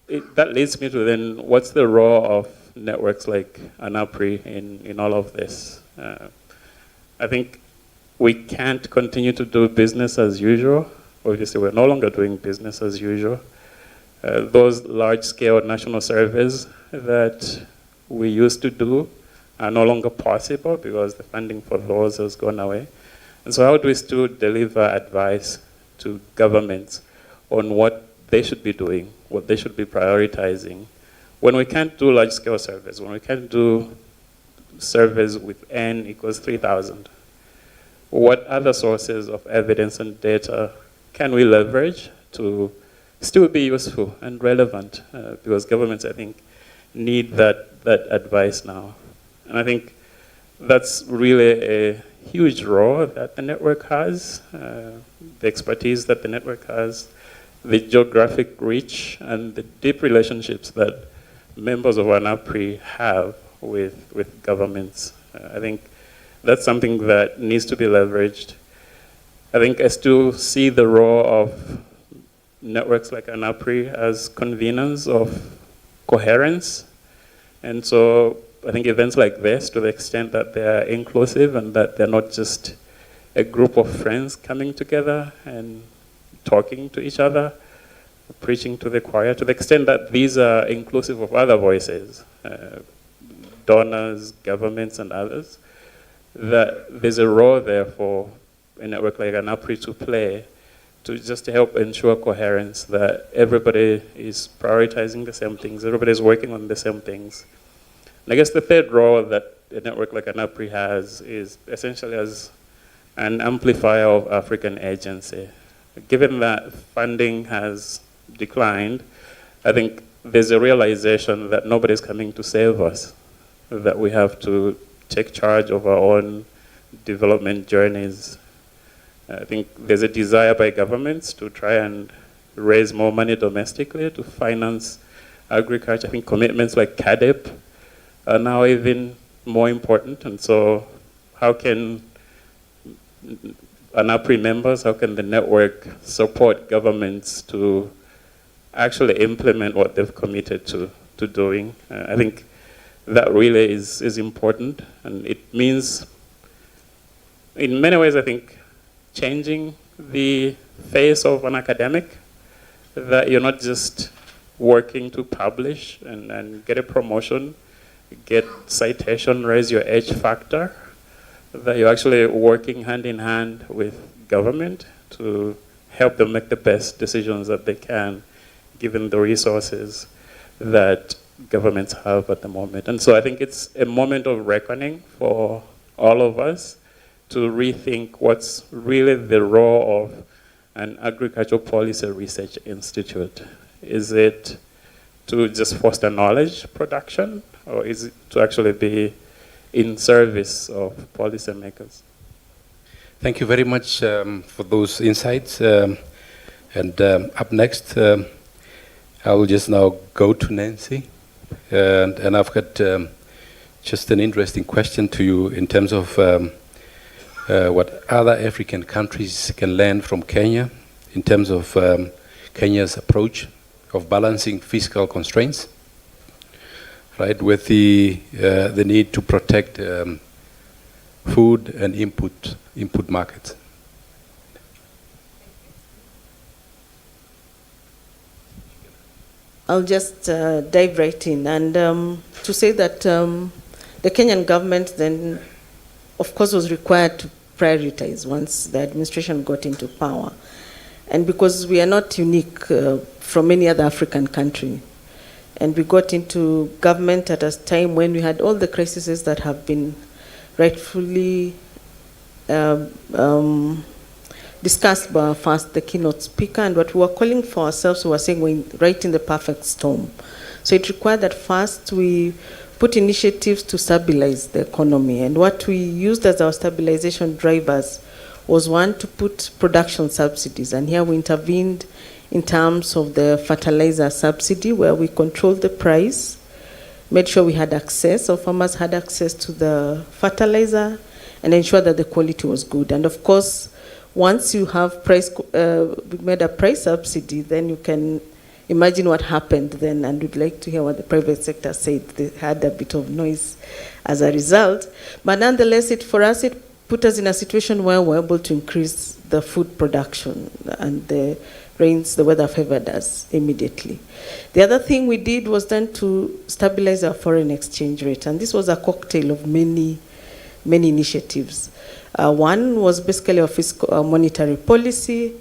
that leads me to then, what's the role of networks like ANAPRI in all of this? I think we can't continue to do business as usual. Obviously, we're no longer doing business as usual. Those large-scale national surveys that we used to do are no longer possible because the funding for those has gone away. And so how do we still deliver advice to governments on what they should be doing, what they should be prioritizing, when we can't do large-scale surveys, when we can't do surveys with N equals 3,000? What other sources of evidence and data can we leverage to still be useful and relevant? Because governments, I think, need that advice now. And I think that's really a huge role that the network has, the expertise that the network has, the geographic reach, and the deep relationships that members of ANAPRI have with governments. I think that's something that needs to be leveraged. I think I still see the role of networks like ANAPRI as conveners of coherence. And so I think events like this, to the extent that they're inclusive and that they're not just a group of friends coming together and talking to each other, preaching to the choir, to the extent that these are inclusive of other voices, donors, governments, and others, that there's a role there for a network like ANAPRI to play to just help ensure coherence, that everybody is prioritizing the same things, everybody is working on the same things. And I guess the third role that a network like ANAPRI has is essentially as an amplifier of African agency. Given that funding has declined, I think there's a realization that nobody's coming to save us, that we have to take charge of our own development journeys. I think there's a desire by governments to try and raise more money domestically to finance agriculture. I think commitments like CADEP are now even more important. And so how can ANAPRI members, how can the network support governments to actually implement what they've committed to doing? I think that really is important. And it means, in many ways, I think, changing the face of an academic, that you're not just working to publish and get a promotion, get citation, raise your H factor, that you're actually working hand in hand with government to help them make the best decisions that they can, given the resources that governments have at the moment. And so I think it's a moment of reckoning for all of us to rethink what's really the role of an agricultural policy research institute. Is it to just foster knowledge production, or is it to actually be in service of policymakers? Thank you very much for those insights. Up next, I will just now go to Nancy. And I've got just an interesting question to you in terms of what other African countries can learn from Kenya in terms of Kenya's approach of balancing fiscal constraints, right, with the need to protect food and input markets. I'll just dive right in and to say that the Kenyan government then, of course, was required to prioritize once the administration got into power. And because we are not unique from any other African country, and we got into government at a time when we had all the crises that have been rightfully discussed by first the keynote speaker, and what we were calling for ourselves, we were saying we're right in the perfect storm. So it required that first we put initiatives to stabilize the economy. And what we used as our stabilization drivers was, one, to put production subsidies. And here we intervened in terms of the fertilizer subsidy, where we controlled the price, made sure we had access, or farmers had access to the fertilizer, and ensured that the quality was good. And of course, once you have made a price subsidy, then you can imagine what happened then, and we'd like to hear what the private sector said. They had a bit of noise as a result. But nonetheless, for us, it put us in a situation where we're able to increase the food production, and the rains, the weather favored us immediately. The other thing we did was then to stabilize our foreign exchange rate, and this was a cocktail of many initiatives. One was basically a fiscal monetary policy.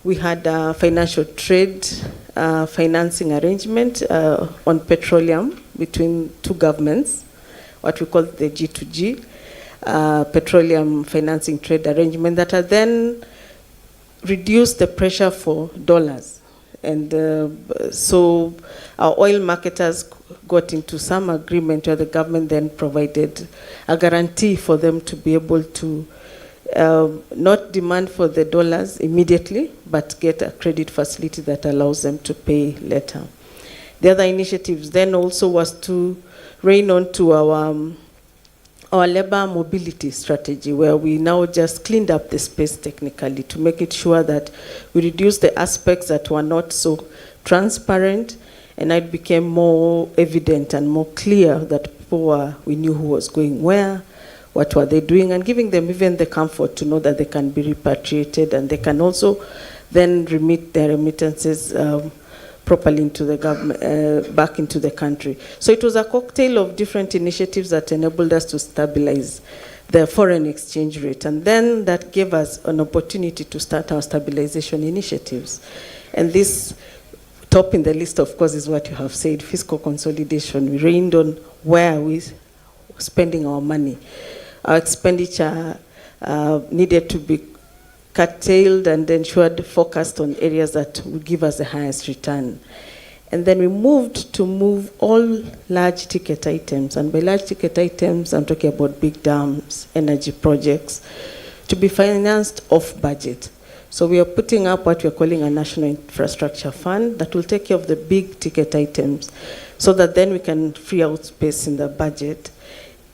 We had a financial trade financing arrangement on petroleum between two governments, what we call the G2G, petroleum financing trade arrangement, that had then reduced the pressure for dollars. And so our oil marketers got into some agreement where the government then provided a guarantee for them to be able to not demand for the dollars immediately, but get a credit facility that allows them to pay later. The other initiatives then also was to rein on to our labor mobility strategy, where we now just cleaned up the space technically to make it sure that we reduce the aspects that were not so transparent, and it became more evident and more clear that we knew who was going where, what were they doing, and giving them even the comfort to know that they can be repatriated, and they can also then remit their remittances properly into the government, back into the country. So it was a cocktail of different initiatives that enabled us to stabilize the foreign exchange rate. And then that gave us an opportunity to start our stabilization initiatives. And this, top in the list, of course, is what you have said, fiscal consolidation. We reined on where we spending our money. Our expenditure needed to be curtailed and ensured focused on areas that would give us the highest return. And then we move all large ticket items, and by large ticket items, I'm talking about big dams, energy projects, to be financed off budget. So we are putting up what we're calling a national infrastructure fund that will take care of the big ticket items, so that then we can free out space in the budget,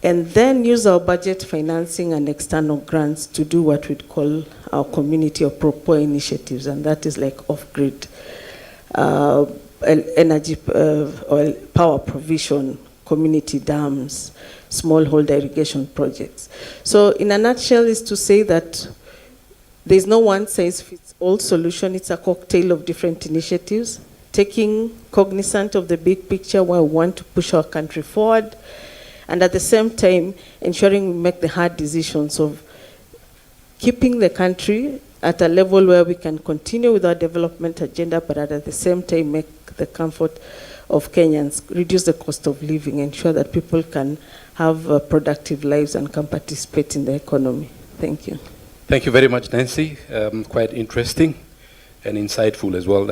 and then use our budget financing and external grants to do what we'd call our community or pro-poor initiatives, and that is like off-grid energy or power provision, community dams, smallholder irrigation projects. So in a nutshell is to say that there's no one-size-fits-all solution. It's a cocktail of different initiatives, taking cognizant of the big picture where we want to push our country forward, and at the same time ensuring we make the hard decisions of keeping the country at a level where we can continue with our development agenda, but at the same time make the comfort of Kenyans, reduce the cost of living, ensure that people can have productive lives and can participate in the economy. Thank you. Thank you very much, Nancy. Quite interesting and insightful as well.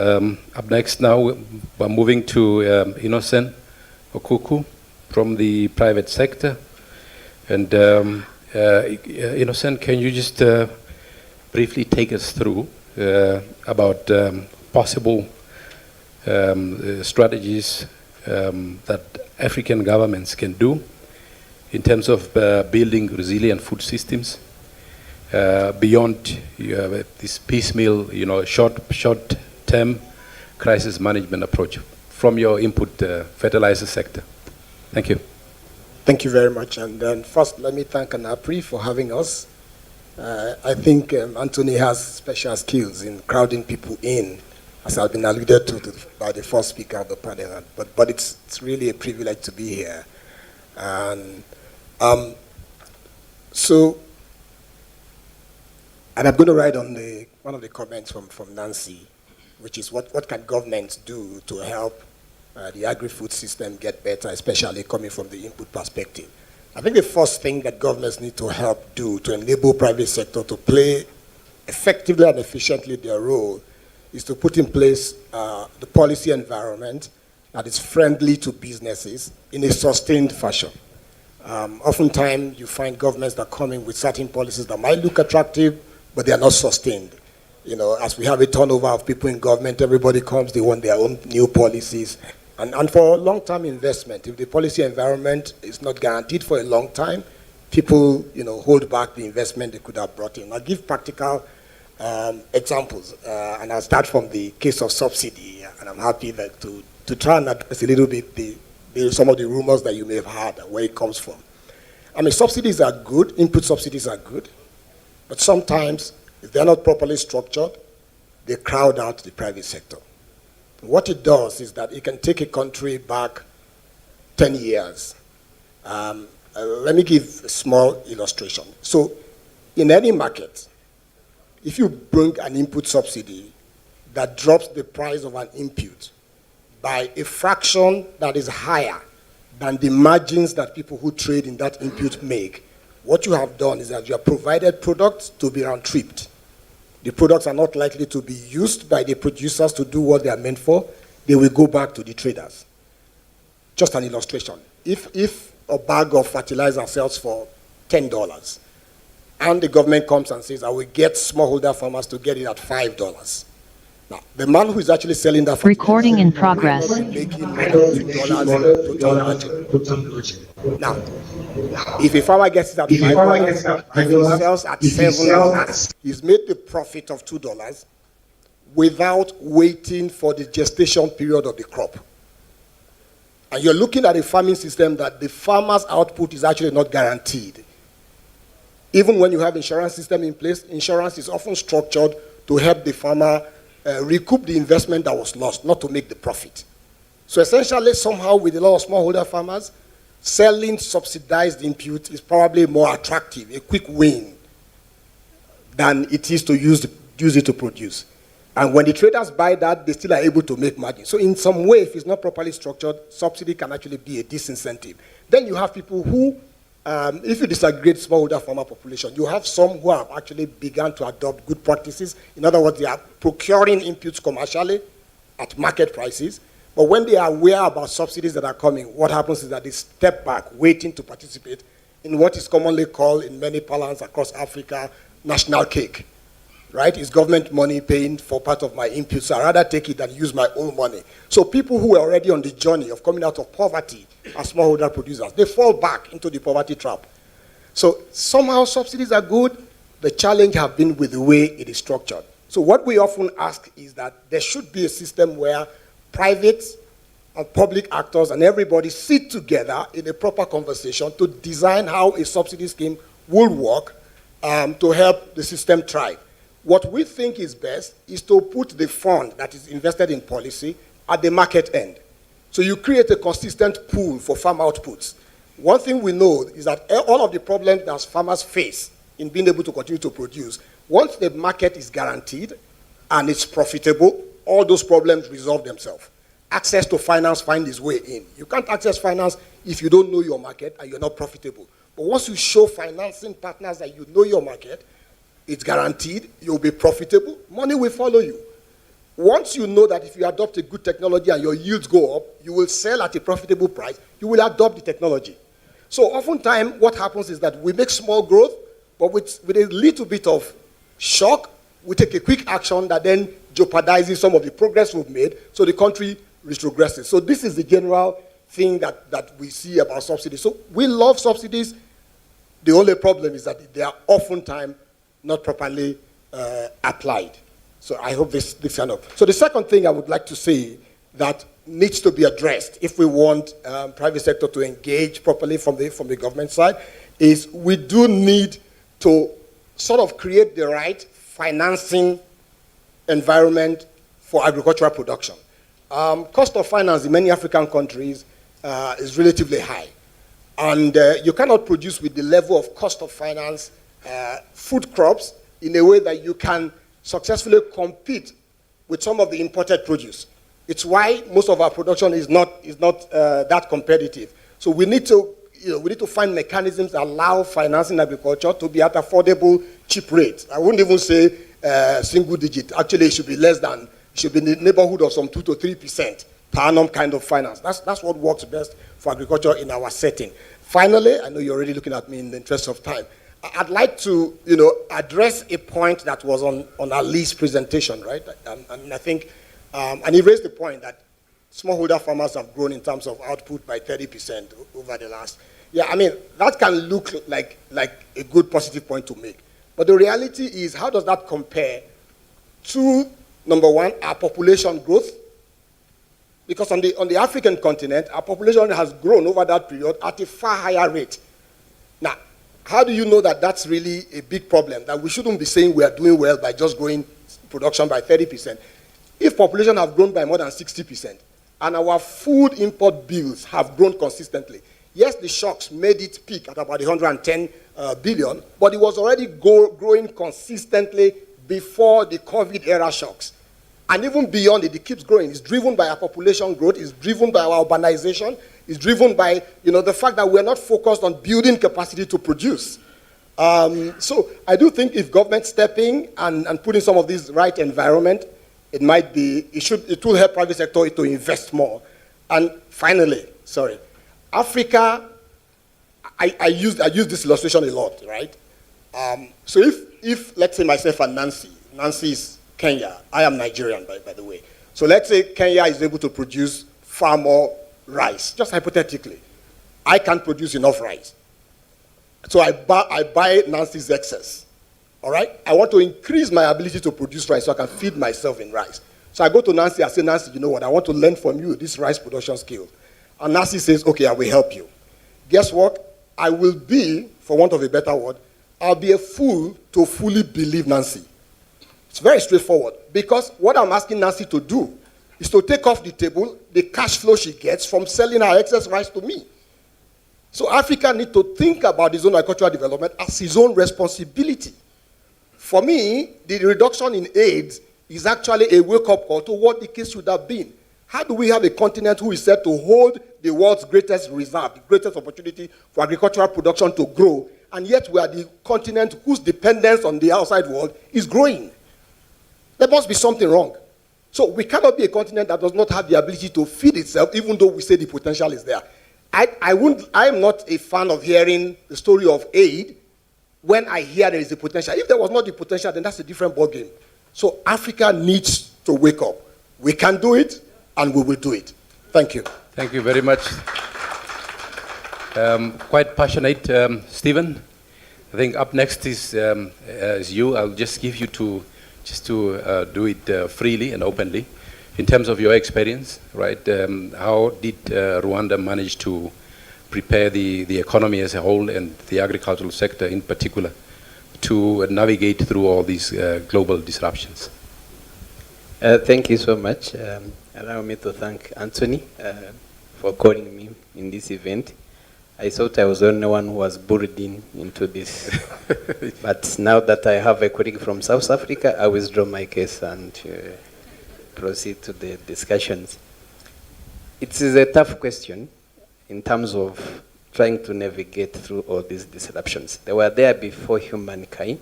Up next now, we're moving to Innocent Okuku from the private sector. And Innocent, can you just briefly take us through about possible strategies that African governments can do in terms of building resilient food systems beyond this piecemeal, short-term crisis management approach from your input fertilizer sector? Thank you. Thank you very much. And then first, let me thank ANAPRI for having us. I think Anthony has special skills in crowding people in, as has been alluded to by the first speaker of the panel. But it's really a privilege to be here. And and I'm going to write on one of the comments from Nancy, which is what can governments do to help the agri-food system get better, especially coming from the input perspective. I think the first thing that governments need to help do to enable private sector to play effectively and efficiently their role is to put in place the policy environment that is friendly to businesses in a sustained fashion. Oftentimes, you find governments that come in with certain policies that might look attractive, but they are not sustained. As we have a turnover of people in government, everybody comes, they want their own new policies. And for long-term investment, if the policy environment is not guaranteed for a long time, people, hold back the investment they could have brought in. I'll give practical examples, and I'll start from the case of subsidy, and I'm happy that to try and address a little bit some of the rumors that you may have heard and where it comes from. I mean, subsidies are good, input subsidies are good, but sometimes, if they're not properly structured, they crowd out the private sector. What it does is that it can take a country back 10 years. Let me give a small illustration. So, in any market, if you bring an input subsidy that drops the price of an input by a fraction that is higher than the margins that people who trade in that input make, what you have done is that you have provided products to be round-tripped. The products are not likely to be used by the producers to do what they are meant for. They will go back to the traders. Just an illustration. If a bag of fertilizer sells for $10, and the government comes and says, I will get smallholder farmers to get it at $5. Now, the man who is actually selling that recording in progress. Will not be making more than $2 total margin. Now, if a farmer gets it at $5, if he sells at $7, he's made the profit of $2 without waiting for the gestation period of the crop. And you're looking at a farming system that the farmer's output is actually not guaranteed. Even when you have insurance system in place, insurance is often structured to help the farmer recoup the investment that was lost, not to make the profit. So essentially, somehow, with a lot of smallholder farmers, selling subsidized input is probably more attractive, a quick win, than it is to use it to produce. And when the traders buy that, they still are able to make margin. So in some way, if it's not properly structured, subsidy can actually be a disincentive. Then you have people who, if you disaggregate smallholder farmer population, you have some who have actually begun to adopt good practices. In other words, they are procuring inputs commercially at market prices. But when they are aware about subsidies that are coming, what happens is that they step back, waiting to participate in what is commonly called, in many parlance across Africa, national cake. Right? It's government money paying for part of my inputs. So I'd rather take it than use my own money. So people who are already on the journey of coming out of poverty as smallholder producers, they fall back into the poverty trap. So somehow subsidies are good. The challenge has been with the way it is structured. So what we often ask is that there should be a system where private and public actors and everybody sit together in a proper conversation to design how a subsidy scheme will work to help the system thrive. What we think is best is to put the fund that is invested in policy at the market end. So you create a consistent pool for farm outputs. One thing we know is that all of the problems that farmers face in being able to continue to produce, once the market is guaranteed and it's profitable, all those problems resolve themselves. Access to finance finds its way in. You can't access finance if you don't know your market and you're not profitable. But once you show financing partners that you know your market, it's guaranteed, you'll be profitable, money will follow you. Once you know that if you adopt a good technology and your yields go up, you will sell at a profitable price, you will adopt the technology. So oftentimes what happens is that we make small growth, but with a little bit of shock, we take a quick action that then jeopardizes some of the progress we've made, so the country retrogresses. So this is the general thing that we see about subsidies. So we love subsidies. The only problem is that they are oftentimes not properly applied. So I hope this kind of. So the second thing I would like to say that needs to be addressed if we want private sector to engage properly from the government side is we do need to sort of create the right financing environment for agricultural production. Cost of finance in many African countries is relatively high. And you cannot produce with the level of cost of finance food crops in a way that you can successfully compete with some of the imported produce. It's why most of our production is not that competitive. So we need to find mechanisms that allow financing agriculture to be at affordable, cheap rates. I wouldn't even say single digit. Actually, it should be less than, it should be in the neighborhood of some 2 to 3% per annum kind of finance. That's what works best for agriculture in our setting. Finally, I know you're already looking at me in the interest of time. I'd like to, address a point that was on Ali's presentation, right? And I think, and he raised the point that smallholder farmers have grown in terms of output by 30% over the last. Yeah, I mean, that can look like a good positive point to make. But the reality is, how does that compare to, number one, our population growth? Because on the African continent, our population has grown over that period at a far higher rate. Now, how do you know that that's really a big problem, that we shouldn't be saying we are doing well by just growing production by 30%? If population have grown by more than 60%, and our food import bills have grown consistently, yes, the shocks made it peak at about 110 billion, but it was already growing consistently before the COVID era shocks. And even beyond it, it keeps growing. It's driven by our population growth. It's driven by our urbanization. It's driven by, the fact that we're not focused on building capacity to produce. So I do think if government stepping and putting some of this right environment, it will help private sector to invest more. And finally, Africa, I use this illustration a lot, right? So if let's say myself and Nancy is Kenya. I am Nigerian, by the way. So let's say Kenya is able to produce far more rice, just hypothetically. I can't produce enough rice. So I buy Nancy's excess. All right? I want to increase my ability to produce rice so I can feed myself in rice. So I go to Nancy, I say, Nancy, you know what? I want to learn from you this rice production skill. And Nancy says, okay, I will help you. Guess what? I will be, for want of a better word, I'll be a fool to fully believe Nancy. It's very straightforward, because what I'm asking Nancy to do is to take off the table the cash flow she gets from selling her excess rice to me. So Africa needs to think about its own agricultural development as its own responsibility. For me, the reduction in aid is actually a wake-up call to what the case should have been. How do we have a continent who is set to hold the world's greatest reserve, the greatest opportunity for agricultural production to grow, and yet we are the continent whose dependence on the outside world is growing? There must be something wrong. So we cannot be a continent that does not have the ability to feed itself, even though we say the potential is there. I am not a fan of hearing the story of aid when I hear there is a potential. If there was not the potential, then that's a different ballgame. So Africa needs to wake up. We can do it, and we will do it. Thank you. Thank you very much. Quite passionate, Stephen. I think up next is you. I'll just give you to do it freely and openly. In terms of your experience, right? How did Rwanda manage to prepare the economy as a whole and the agricultural sector in particular to navigate through all these global disruptions? Thank you so much. Allow me to thank Anthony for calling me in this event. I thought I was the only one who was bullied into this. But now that I have a colleague from South Africa, I withdraw my case and proceed to the discussions. It is a tough question in terms of trying to navigate through all these disruptions. They were there before humankind.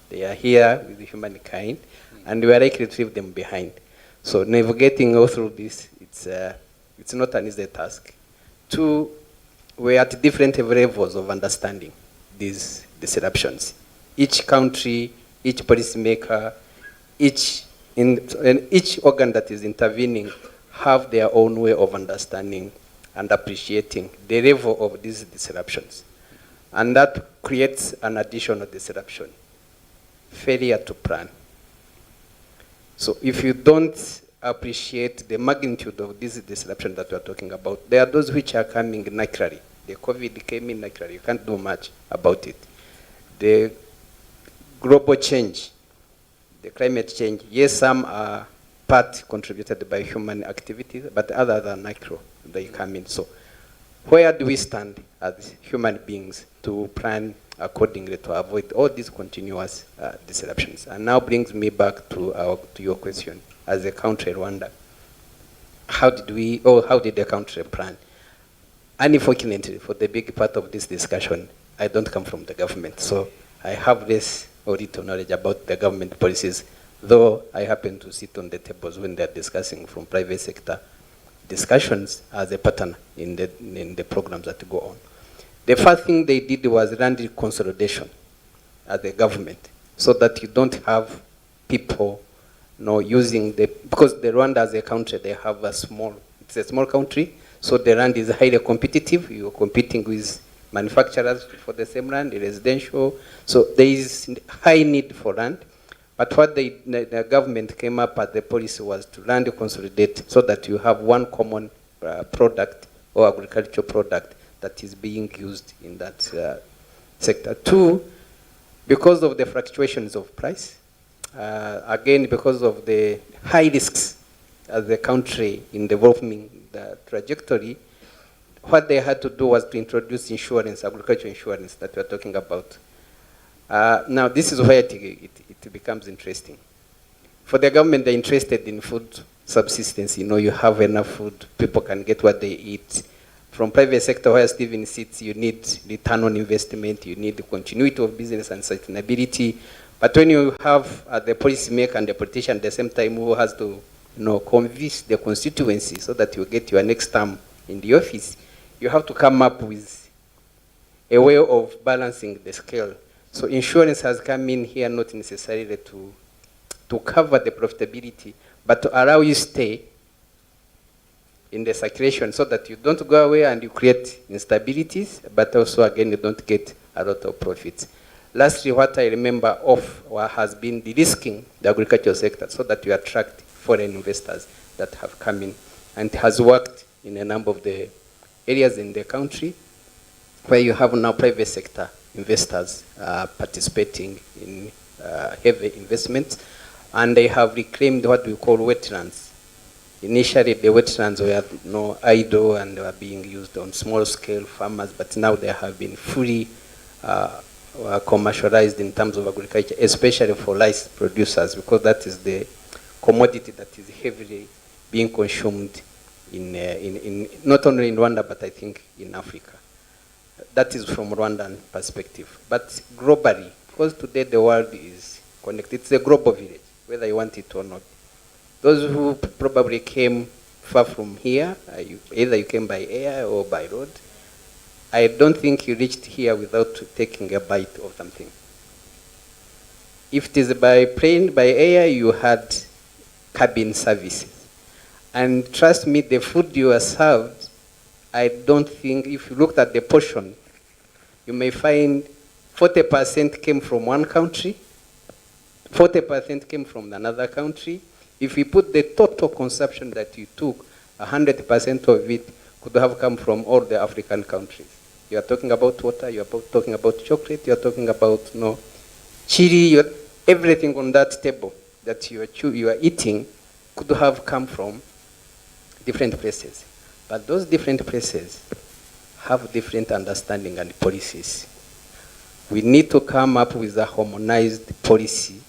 They are here with humankind, and we are likely to leave them behind. So navigating all through this, it's not an easy task. Two, we're at different levels of understanding these disruptions. Each country, each policymaker, each organ that is intervening have their own way of understanding and appreciating the level of these disruptions. And that creates an additional disruption, failure to plan. So if you don't appreciate the magnitude of this disruption that we're talking about, there are those which are coming naturally. The COVID came in naturally. You can't do much about it. The global change, the climate change, yes, some are part contributed by human activities, but others are natural. They come in. So where do we stand as human beings to plan accordingly to avoid all these continuous disruptions? And now brings me back to your question. As a country, Rwanda, how did the country plan? Unfortunately, for the big part of this discussion, I don't come from the government, so I have less or little knowledge about the government policies, though I happen to sit on the tables when they're discussing from private sector discussions as a pattern in the programs that go on. The first thing they did was land consolidation as a government, so that you don't have people using because the Rwanda as a country, they have it's a small country, so the land is highly competitive. You're competing with manufacturers for the same land, residential. So there is high need for land. But what the government came up as the policy was to land consolidate so that you have one common product or agricultural product that is being used in that sector. Two, because of the fluctuations of price, again, because of the high risks as the country in developing the trajectory, what they had to do was to introduce insurance, agricultural insurance that we're talking about. Now, this is where it becomes interesting. For the government, they're interested in food subsistence. You have enough food, people can get what they eat. From private sector, where Stephen sits, you need return on investment, you need the continuity of business and sustainability. But when you have the policymaker and the politician at the same time who has to convince the constituency so that you get your next term in the office, you have to come up with a way of balancing the scale. So insurance has come in here not necessarily to cover the profitability, but to allow you stay in the circulation so that you don't go away and you create instabilities, but also again you don't get a lot of profits. Lastly, what I remember has been de-risking the agricultural sector so that you attract foreign investors that have come in, and has worked in a number of the areas in the country where you have now private sector investors participating in heavy investments, and they have reclaimed what we call wetlands Initially, the wetlands were idle and they were being used on small-scale farmers, but now they have been fully commercialized in terms of agriculture, especially for rice producers, because that is the commodity that is heavily being consumed in not only in Rwanda, but I think in Africa. That is from Rwandan perspective. But globally, because today the world is connected, it's a global village, whether you want it or not. Those who probably came far from here, either you came by air or by road, I don't think you reached here without taking a bite of something. If it is by plane, by air, you had cabin services. And trust me, the food you are served, I don't think, if you looked at the portion, you may find 40% came from one country, 40% came from another country. If you put the total consumption that you took, 100% of it could have come from all the African countries. You are talking about water, you are talking about chocolate, you are talking about chili, everything on that table that you are eating could have come from different places. But those different places have different understanding and policies. We need to come up with a harmonized policy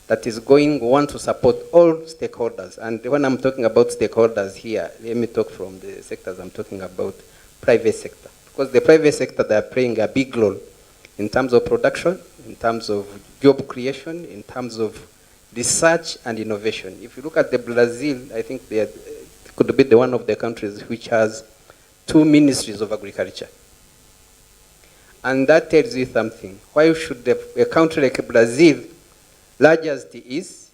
that is want to support all stakeholders. And when I'm talking about stakeholders here, let me talk from the sectors I'm talking about, private sector. Because the private sector, they are playing a big role in terms of production, in terms of job creation, in terms of research and innovation. If you look at the Brazil, I think they could be one of the countries which has 2 ministries of agriculture. And that tells you something. Why should a country like Brazil, large as it is,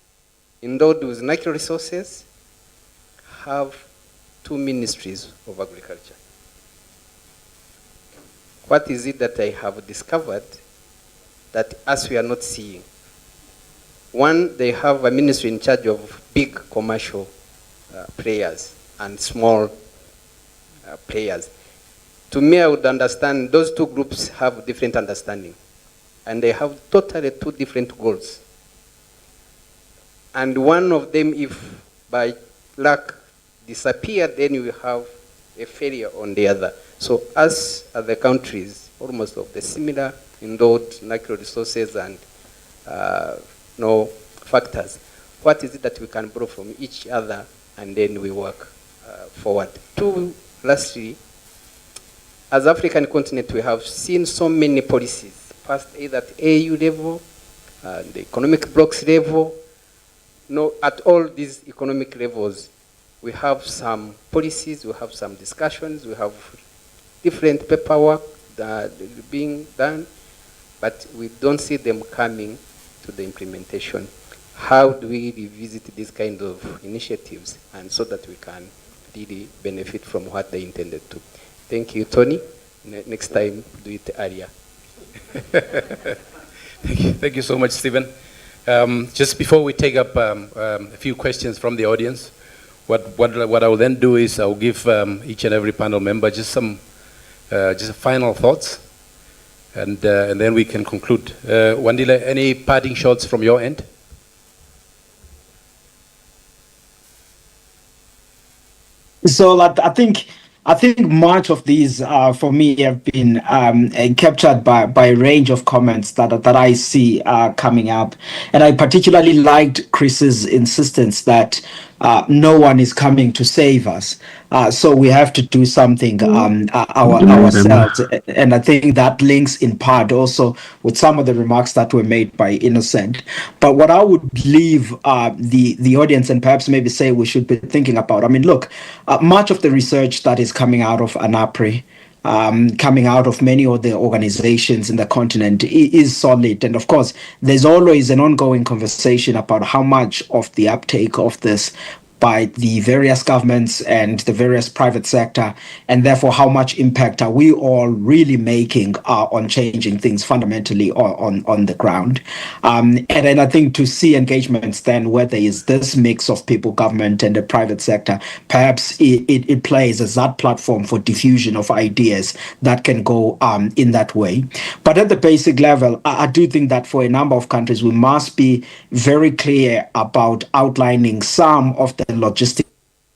endowed with natural resources, have 2 ministries of agriculture? What is it that I have discovered that us we are not seeing? One, they have a ministry in charge of big commercial players and small players. To me, I would understand those 2 groups have different understanding. And they have totally 2 different goals. And one of them, if by luck disappear, then you have a failure on the other. So us, as the countries, almost of the similar endowed natural resources and factors, what is it that we can borrow from each other and then we work forward? 2, lastly, as African continent, we have seen so many policies, passed either at AU level, the economic blocks level. At all these economic levels, we have some policies, we have some discussions, we have different paperwork that being done, but we don't see them coming to the implementation. How do we revisit these kind of initiatives and so that we can really benefit from what they intended to? Thank you, Tony. Next time, do it earlier. Thank you so much, Stephen. Just before we take up a few questions from the audience, what I will then do is I'll give each and every panel member just some final thoughts, and then we can conclude. Wandile, any parting shots from your end? So I think much of these, for me, have been captured by a range of comments that I see coming up. And I particularly liked Chris's insistence that no one is coming to save us. So we have to do something ourselves. And I think that links in part also with some of the remarks that were made by Innocent. But what I would leave the audience and perhaps maybe say we should be thinking about, I mean, look, much of the research that is coming out of ANAPRI, coming out of many of the organizations in the continent is solid. And of course, there's always an ongoing conversation about how much of the uptake of this by the various governments and the various private sector, and therefore how much impact are we all really making on changing things fundamentally on the ground. And then I think to see engagements then where there is this mix of people, government and the private sector, perhaps it plays as that platform for diffusion of ideas that can go in that way. But at the basic level, I do think that for a number of countries, we must be very clear about outlining some of the logistics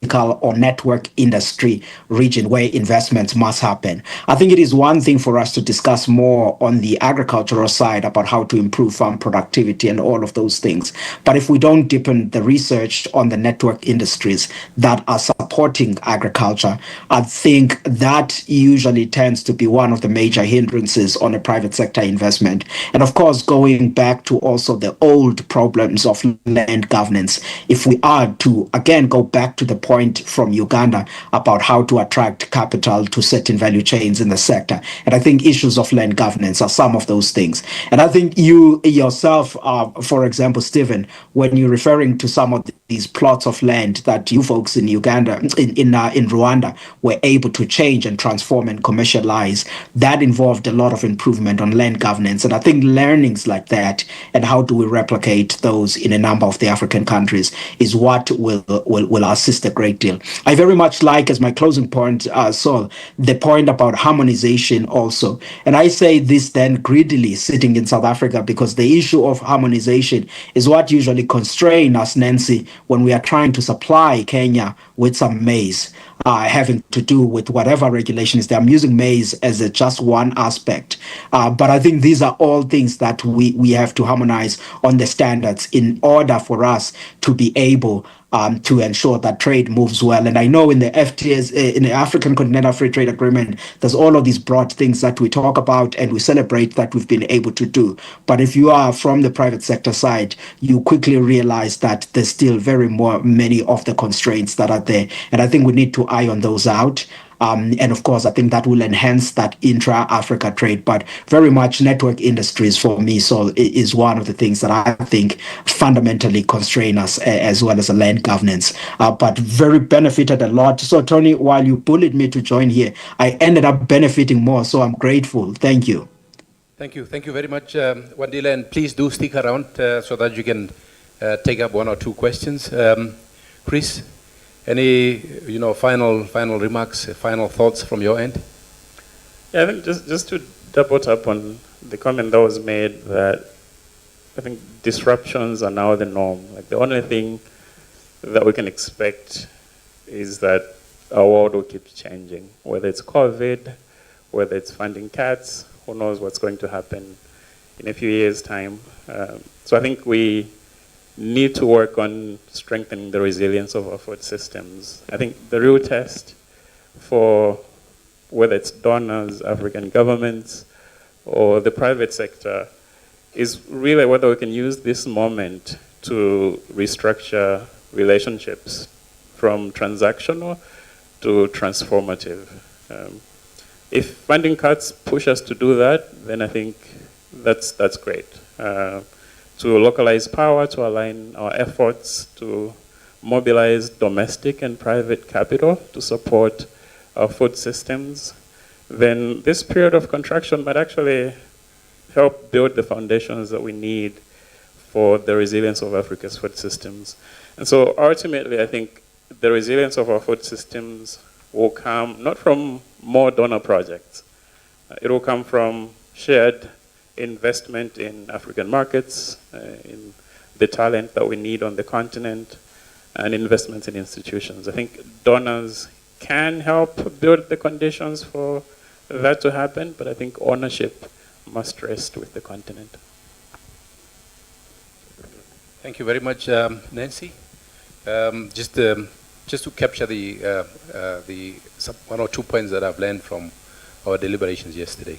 critical or network industry region where investments must happen. I think it is one thing for us to discuss more on the agricultural side about how to improve farm productivity and all of those things. But if we don't deepen the research on the network industries that are supporting agriculture, I think that usually tends to be one of the major hindrances on a private sector investment. And of course, going back to also the old problems of land governance, if we are to again go back to the point from Uganda about how to attract capital to certain value chains in the sector. And I think issues of land governance are some of those things. And I think you yourself, for example, Stephen, when you're referring to some of these plots of land that you folks in Uganda, in Rwanda, were able to change and transform and commercialize, that involved a lot of improvement on land governance. And I think learnings like that and how do we replicate those in a number of the African countries is what will assist a great deal. I very much like, as my closing point, Saul, the point about harmonization also. And I say this then greedily sitting in South Africa because the issue of harmonization is what usually constrains us, Nancy, when we are trying to supply Kenya with some maize. Having to do with whatever regulations there. I'm using maize as just one aspect. But I think these are all things that we have to harmonize on the standards in order for us to be able to ensure that trade moves well. And I know in the FTAs, in the African Continental Free Trade Agreement, there's all of these broad things that we talk about and we celebrate that we've been able to do. But if you are from the private sector side, you quickly realize that there's still many of the constraints that are there. And I think we need to iron those out. And of course, I think that will enhance that intra-Africa trade, but very much network industries for me, so it is one of the things that I think fundamentally constrain us as well as the land governance, but very benefited a lot. So Tony, while you bullied me to join here, I ended up benefiting more, so I'm grateful. Thank you. Thank you very much, Wandile, and please do stick around so that you can take up one or two questions. Chris? Any, final remarks, final thoughts from your end? Yeah, I think just to double tap on the comment that was made that I think disruptions are now the norm. Like the only thing that we can expect is that our world will keep changing, whether it's COVID, whether it's funding cuts, who knows what's going to happen in a few years' time. So I think we need to work on strengthening the resilience of our food systems. I think the real test for whether it's donors, African governments, or the private sector is really whether we can use this moment to restructure relationships from transactional to transformative. If funding cuts push us to do that, then I think that's great. To localize power, to align our efforts, to mobilize domestic and private capital to support our food systems, then this period of contraction might actually help build the foundations that we need for the resilience of Africa's food systems. And so ultimately, I think the resilience of our food systems will come not from more donor projects. It will come from shared investment in African markets, in the talent that we need on the continent, and investments in institutions. I think donors can help build the conditions for that to happen, but I think ownership must rest with the continent. Thank you very much, Nancy. Just to capture the one or two points that I've learned from our deliberations yesterday.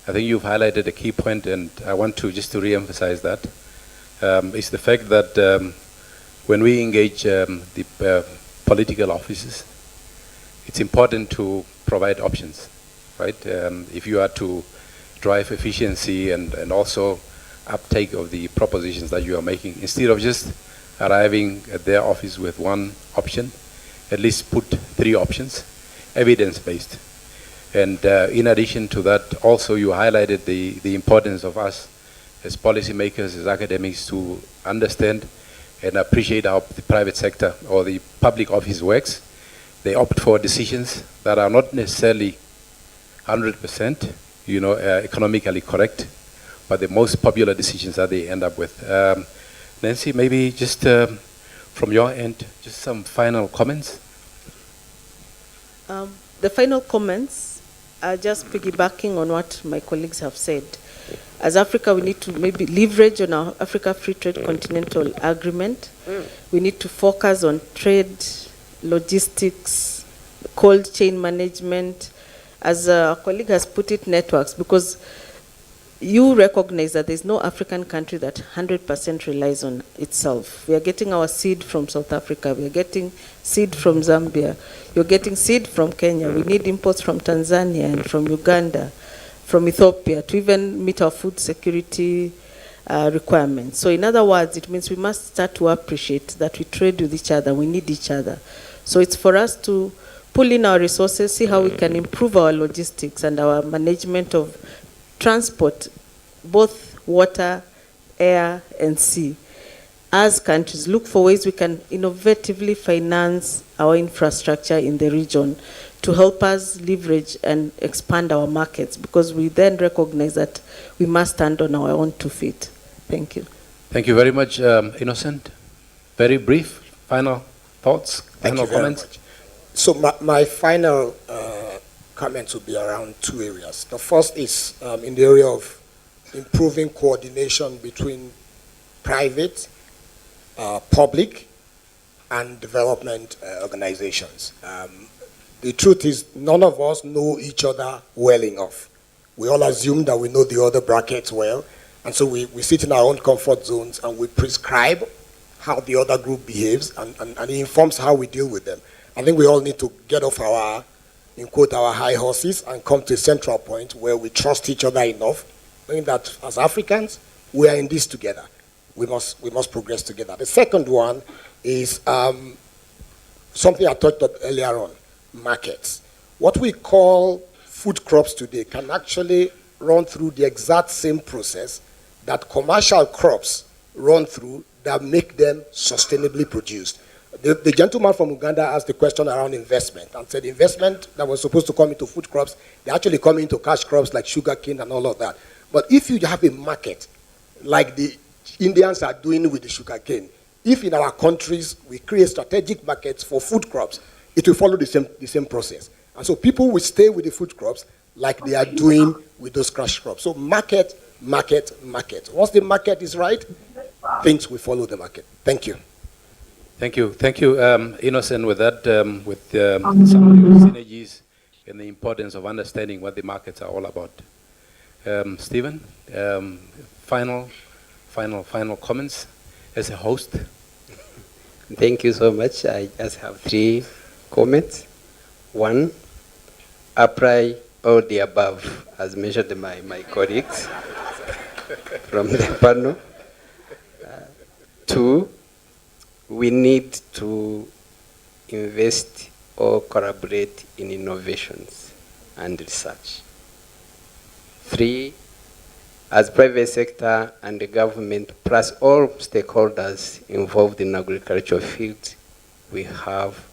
I think you've highlighted a key point, and I want to re-emphasize that. It's the fact that when we engage the political offices, it's important to provide options, right? If you are to drive efficiency and also uptake of the propositions that you are making, instead of just arriving at their office with one option, at least put 3 options, evidence-based. And in addition to that, also you highlighted the importance of us as policymakers, as academics, to understand and appreciate how the private sector or the public office works. They opt for decisions that are not necessarily 100%, economically correct, but the most popular decisions that they end up with. Nancy, maybe just from your end, just some final comments. The final comments are just piggybacking on what my colleagues have said. As Africa, we need to maybe leverage on our Africa Free Trade Continental Agreement. We need to focus on trade, logistics, cold chain management, as our colleague has put it, networks, because you recognize that there's no African country that 100% relies on itself. We are getting our seed from South Africa. We are getting seed from Zambia. You're getting seed from Kenya. We need imports from Tanzania and from Uganda, from Ethiopia, to even meet our food security requirements. So in other words, it means we must start to appreciate that we trade with each other. We need each other. So it's for us to pull in our resources, see how we can improve our logistics and our management of transport, both water, air, and sea. As countries, look for ways we can innovatively finance our infrastructure in the region to help us leverage and expand our markets, because we then recognize that we must stand on our own 2 feet. Thank you. Thank you very much, Innocent. Very brief, final thoughts, final comments. So my final comments will be around 2 areas. The first is in the area of improving coordination between private, public, and development organizations. The truth is, none of us know each other well enough. We all assume that we know the other brackets well, and so we sit in our own comfort zones and we prescribe how the other group behaves, and it informs how we deal with them. I think we all need to get off our, in quote, our high horses and come to a central point where we trust each other enough, knowing that as Africans, we are in this together. We must progress together. The second one is something I talked about earlier on, markets. What we call food crops today can actually run through the exact same process that commercial crops run through that make them sustainably produced. The gentleman from Uganda asked the question around investment and said investment that was supposed to come into food crops, they actually come into cash crops like sugarcane and all of that. But if you have a market like the Indians are doing with the sugarcane, if in our countries we create strategic markets for food crops, it will follow the same process. And so people will stay with the food crops like they are doing with those cash crops. So market, market, market. Once the market is right, things will follow the market. Thank you. Thank you. Thank you, Innocent, with that, with some of the synergies and the importance of understanding what the markets are all about. Stephen, final comments as a host. Thank you so much. I just have 3 comments. 1, apply all the above, as mentioned by my colleagues from the panel. 2, we need to invest or collaborate in innovations and research. 3, as private sector and the government, plus all stakeholders involved in agricultural field, we have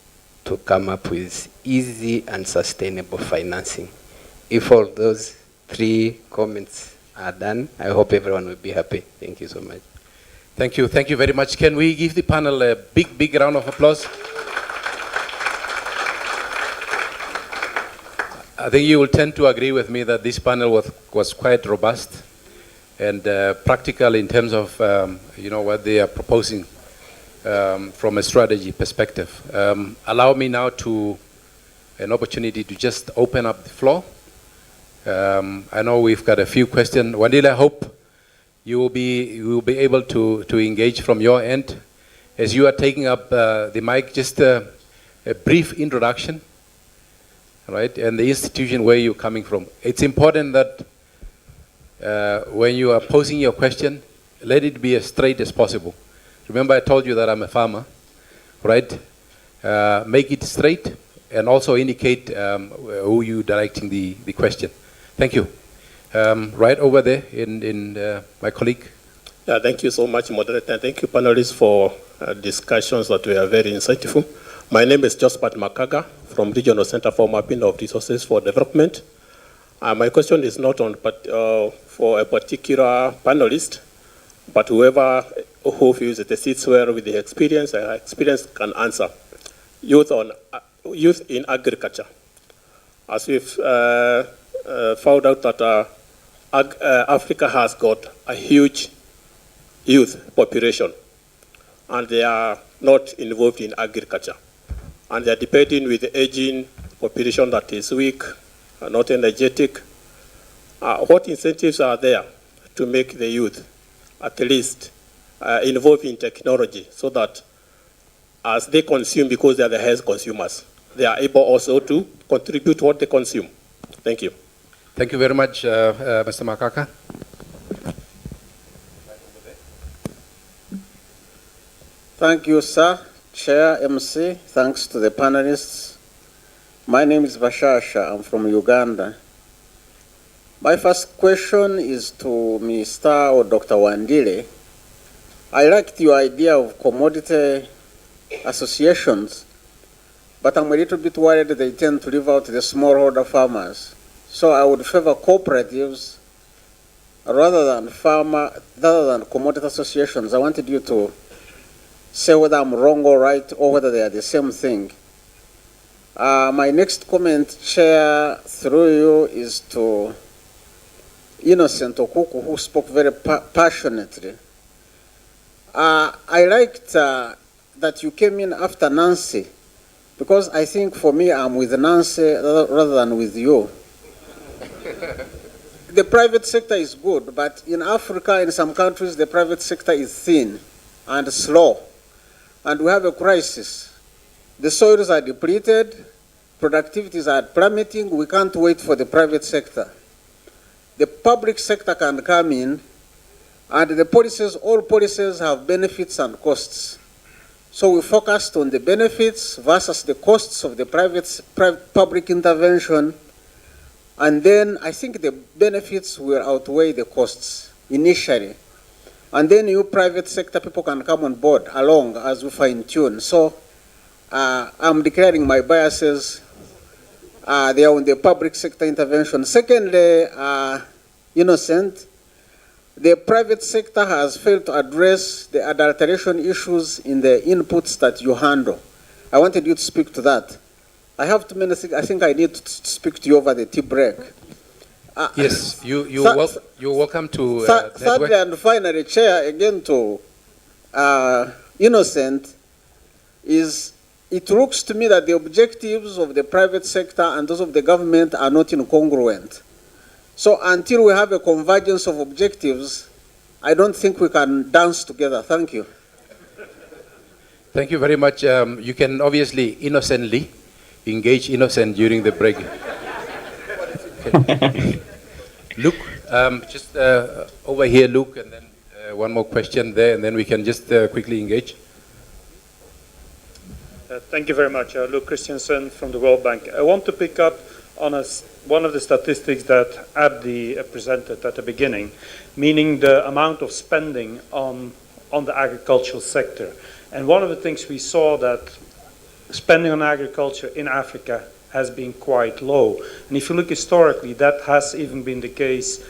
to come up with easy and sustainable financing. If all those 3 comments are done, I hope everyone will be happy. Thank you so much. Thank you. Thank you very much. Can we give the panel a big round of applause? I think you will tend to agree with me that this panel was quite robust and practical in terms of what they are proposing from a strategy perspective. Allow me now an opportunity to just open up the floor. I know we've got a few questions. Wandile, I hope you will be able to engage from your end. As you are taking up the mic, just a brief introduction, right, and the institution where you're coming from. It's important that when you are posing your question, let it be as straight as possible. Remember I told you that I'm a farmer, right? Make it straight and also indicate who you're directing the question. Thank you. Right over there in my colleague. Yeah, thank you so much, moderator. Thank you, panelists, for discussions that were very insightful. My name is Josephat Makaga from Regional Center for Mapping of Resources for Development. My question is not on for a particular panelist. but whoever who feels that sits well with the experience can answer. Youth in agriculture. As we've found out that Africa has got a huge youth population, and they are not involved in agriculture. And they are depending with the aging population that is weak, not energetic. What incentives are there to make the youth at least involved in technology so that as they consume, because they are the highest consumers, they are able also to contribute what they consume? Thank you. Thank you very much, Mr. Makaka. Thank you, sir. Chair, MC, thanks to the panelists. My name is Bashasha. I'm from Uganda. My first question is to Mr. or Dr. Wandile. I liked your idea of commodity associations, but I'm a little bit worried they tend to leave out the smallholder farmers. So I would favor cooperatives rather than commodity associations. I wanted you to say whether I'm wrong or right, or whether they are the same thing. My next comment, Chair, through you, is to Innocent Okuku, who spoke very passionately. I liked that you came in after Nancy, because I think for me, I'm with Nancy rather than with you. The private sector is good, but in Africa, in some countries, the private sector is thin and slow. And we have a crisis. The soils are depleted, productivities are plummeting, we can't wait for the private sector. The public sector can come in, and the policies, all policies have benefits and costs. So we focused on the benefits versus the costs of the public intervention, and then I think the benefits will outweigh the costs initially. And then you private sector people can come on board along as we fine tune. So I'm declaring my biases. They are on the public sector intervention. Secondly, Innocent, the private sector has failed to address the adulteration issues in the inputs that you handle. I wanted you to speak to that. I have too many things. I think I need to speak to you over the tea break. Yes, you're welcome to thirdly and finally, Chair, again to Innocent, is it looks to me that the objectives of the private sector and those of the government are not incongruent. So until we have a convergence of objectives, I don't think we can dance together. Thank you. Thank you very much. You can obviously innocently engage Innocent during the break. Luke, just over here, Luke, and then one more question there, and then we can just quickly engage. Thank you very much. Luke Christiansen from the World Bank. I want to pick up on one of the statistics that Abdi presented at the beginning, meaning the amount of spending on the agricultural sector. And one of the things we saw that spending on agriculture in Africa has been quite low. And if you look historically, that has even been the case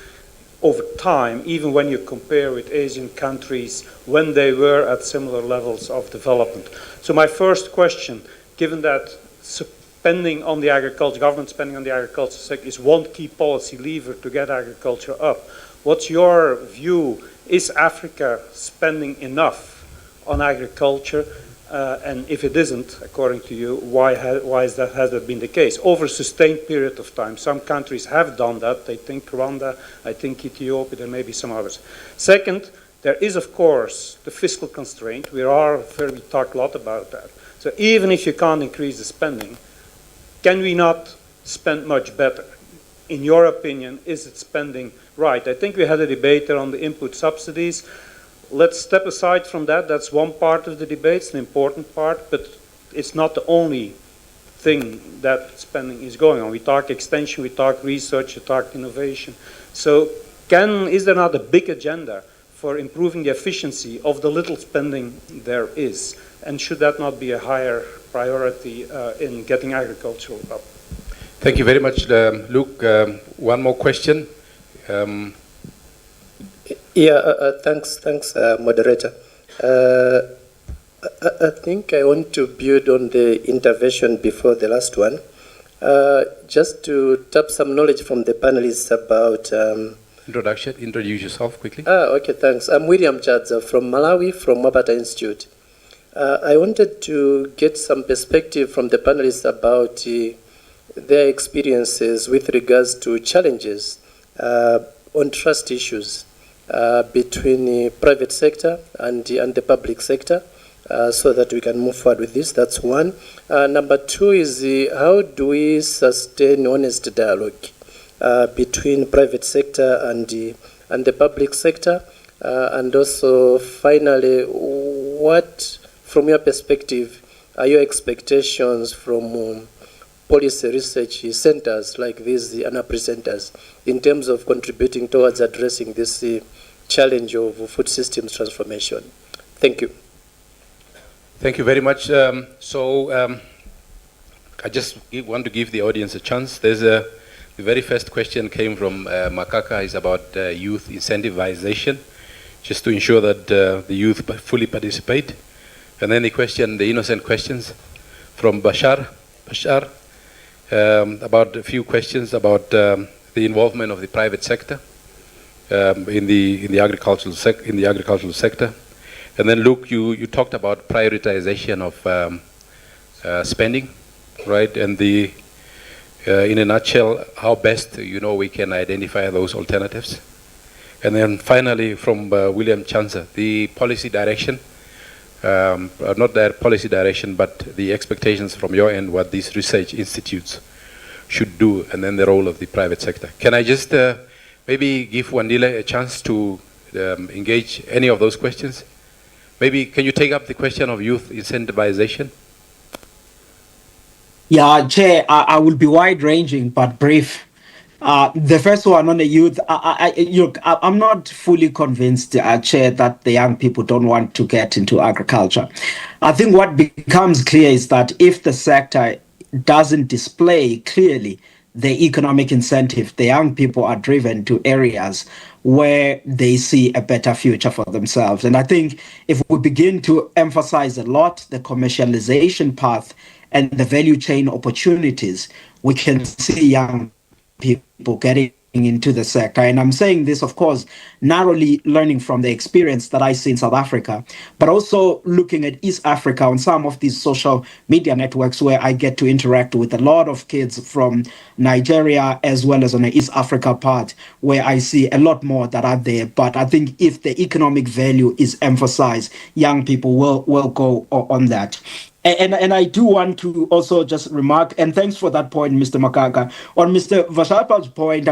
over time, even when you compare with Asian countries when they were at similar levels of development. So my first question, given that spending on the agriculture, government spending on the agriculture sector is one key policy lever to get agriculture up, what's your view? Is Africa spending enough on agriculture? And if it isn't, according to you, why has that been the case? Over a sustained period of time. Some countries have done that. I think Rwanda, I think Ethiopia, there may be some others. Second, there is, of course, the fiscal constraint. We talk a lot about that. So even if you can't increase the spending, can we not spend much better? In your opinion, is it spending right? I think we had a debate on the input subsidies. Let's step aside from that. That's one part of the debate. It's an important part, but it's not the only thing that spending is going on. We talk extension, we talk research, we talk innovation. So is there not a big agenda for improving the efficiency of the little spending there is? And should that not be a higher priority in getting agriculture up? Thank you very much, Luke. One more question. Thanks, moderator. I think I want to build on the intervention before the last one, just to tap some knowledge from the panelists about... Introduce yourself quickly. Okay, thanks. I'm William Jadza from Malawi, from Wabata Institute. I wanted to get some perspective from the panelists about their experiences with regards to challenges on trust issues between the private sector and the public sector, so that we can move forward with this. That's one. Number two is how do we sustain honest dialogue between private sector and the public sector? And also, finally, what, from your perspective, are your expectations from policy research centers like these, the ANAPRI centers, in terms of contributing towards addressing this challenge of food systems transformation? Thank you. Thank you very much. I just want to give the audience a chance. The very first question came from Makaka, is about youth incentivization, just to ensure that the youth fully participate. And then the innocent questions from Bashar, about a few questions about the involvement of the private sector in the agricultural sector. And then Luke, you talked about prioritization of spending, right? And in a nutshell, how best we can identify those alternatives. And then finally, from William Chanza, the policy direction, not their policy direction, but the expectations from your end, what these research institutes should do, and then the role of the private sector. Can I just maybe give Wandile a chance to engage any of those questions? Maybe can you take up the question of youth incentivization? Yeah, Chair, I will be wide-ranging but brief. The first one on the youth, I'm not fully convinced, Chair, that the young people don't want to get into agriculture. I think what becomes clear is that if the sector doesn't display clearly the economic incentive, the young people are driven to areas where they see a better future for themselves. And I think if we begin to emphasize a lot the commercialization path and the value chain opportunities, we can see young people getting into the sector. And I'm saying this, of course, narrowly learning from the experience that I see in South Africa, but also looking at East Africa on some of these social media networks where I get to interact with a lot of kids from Nigeria, as well as on the East Africa part, where I see a lot more that are there. But I think if the economic value is emphasized, young people will go on that. And I do want to also just remark, and thanks for that point, Mr. Makaka. On Mr. Vasharpal's point,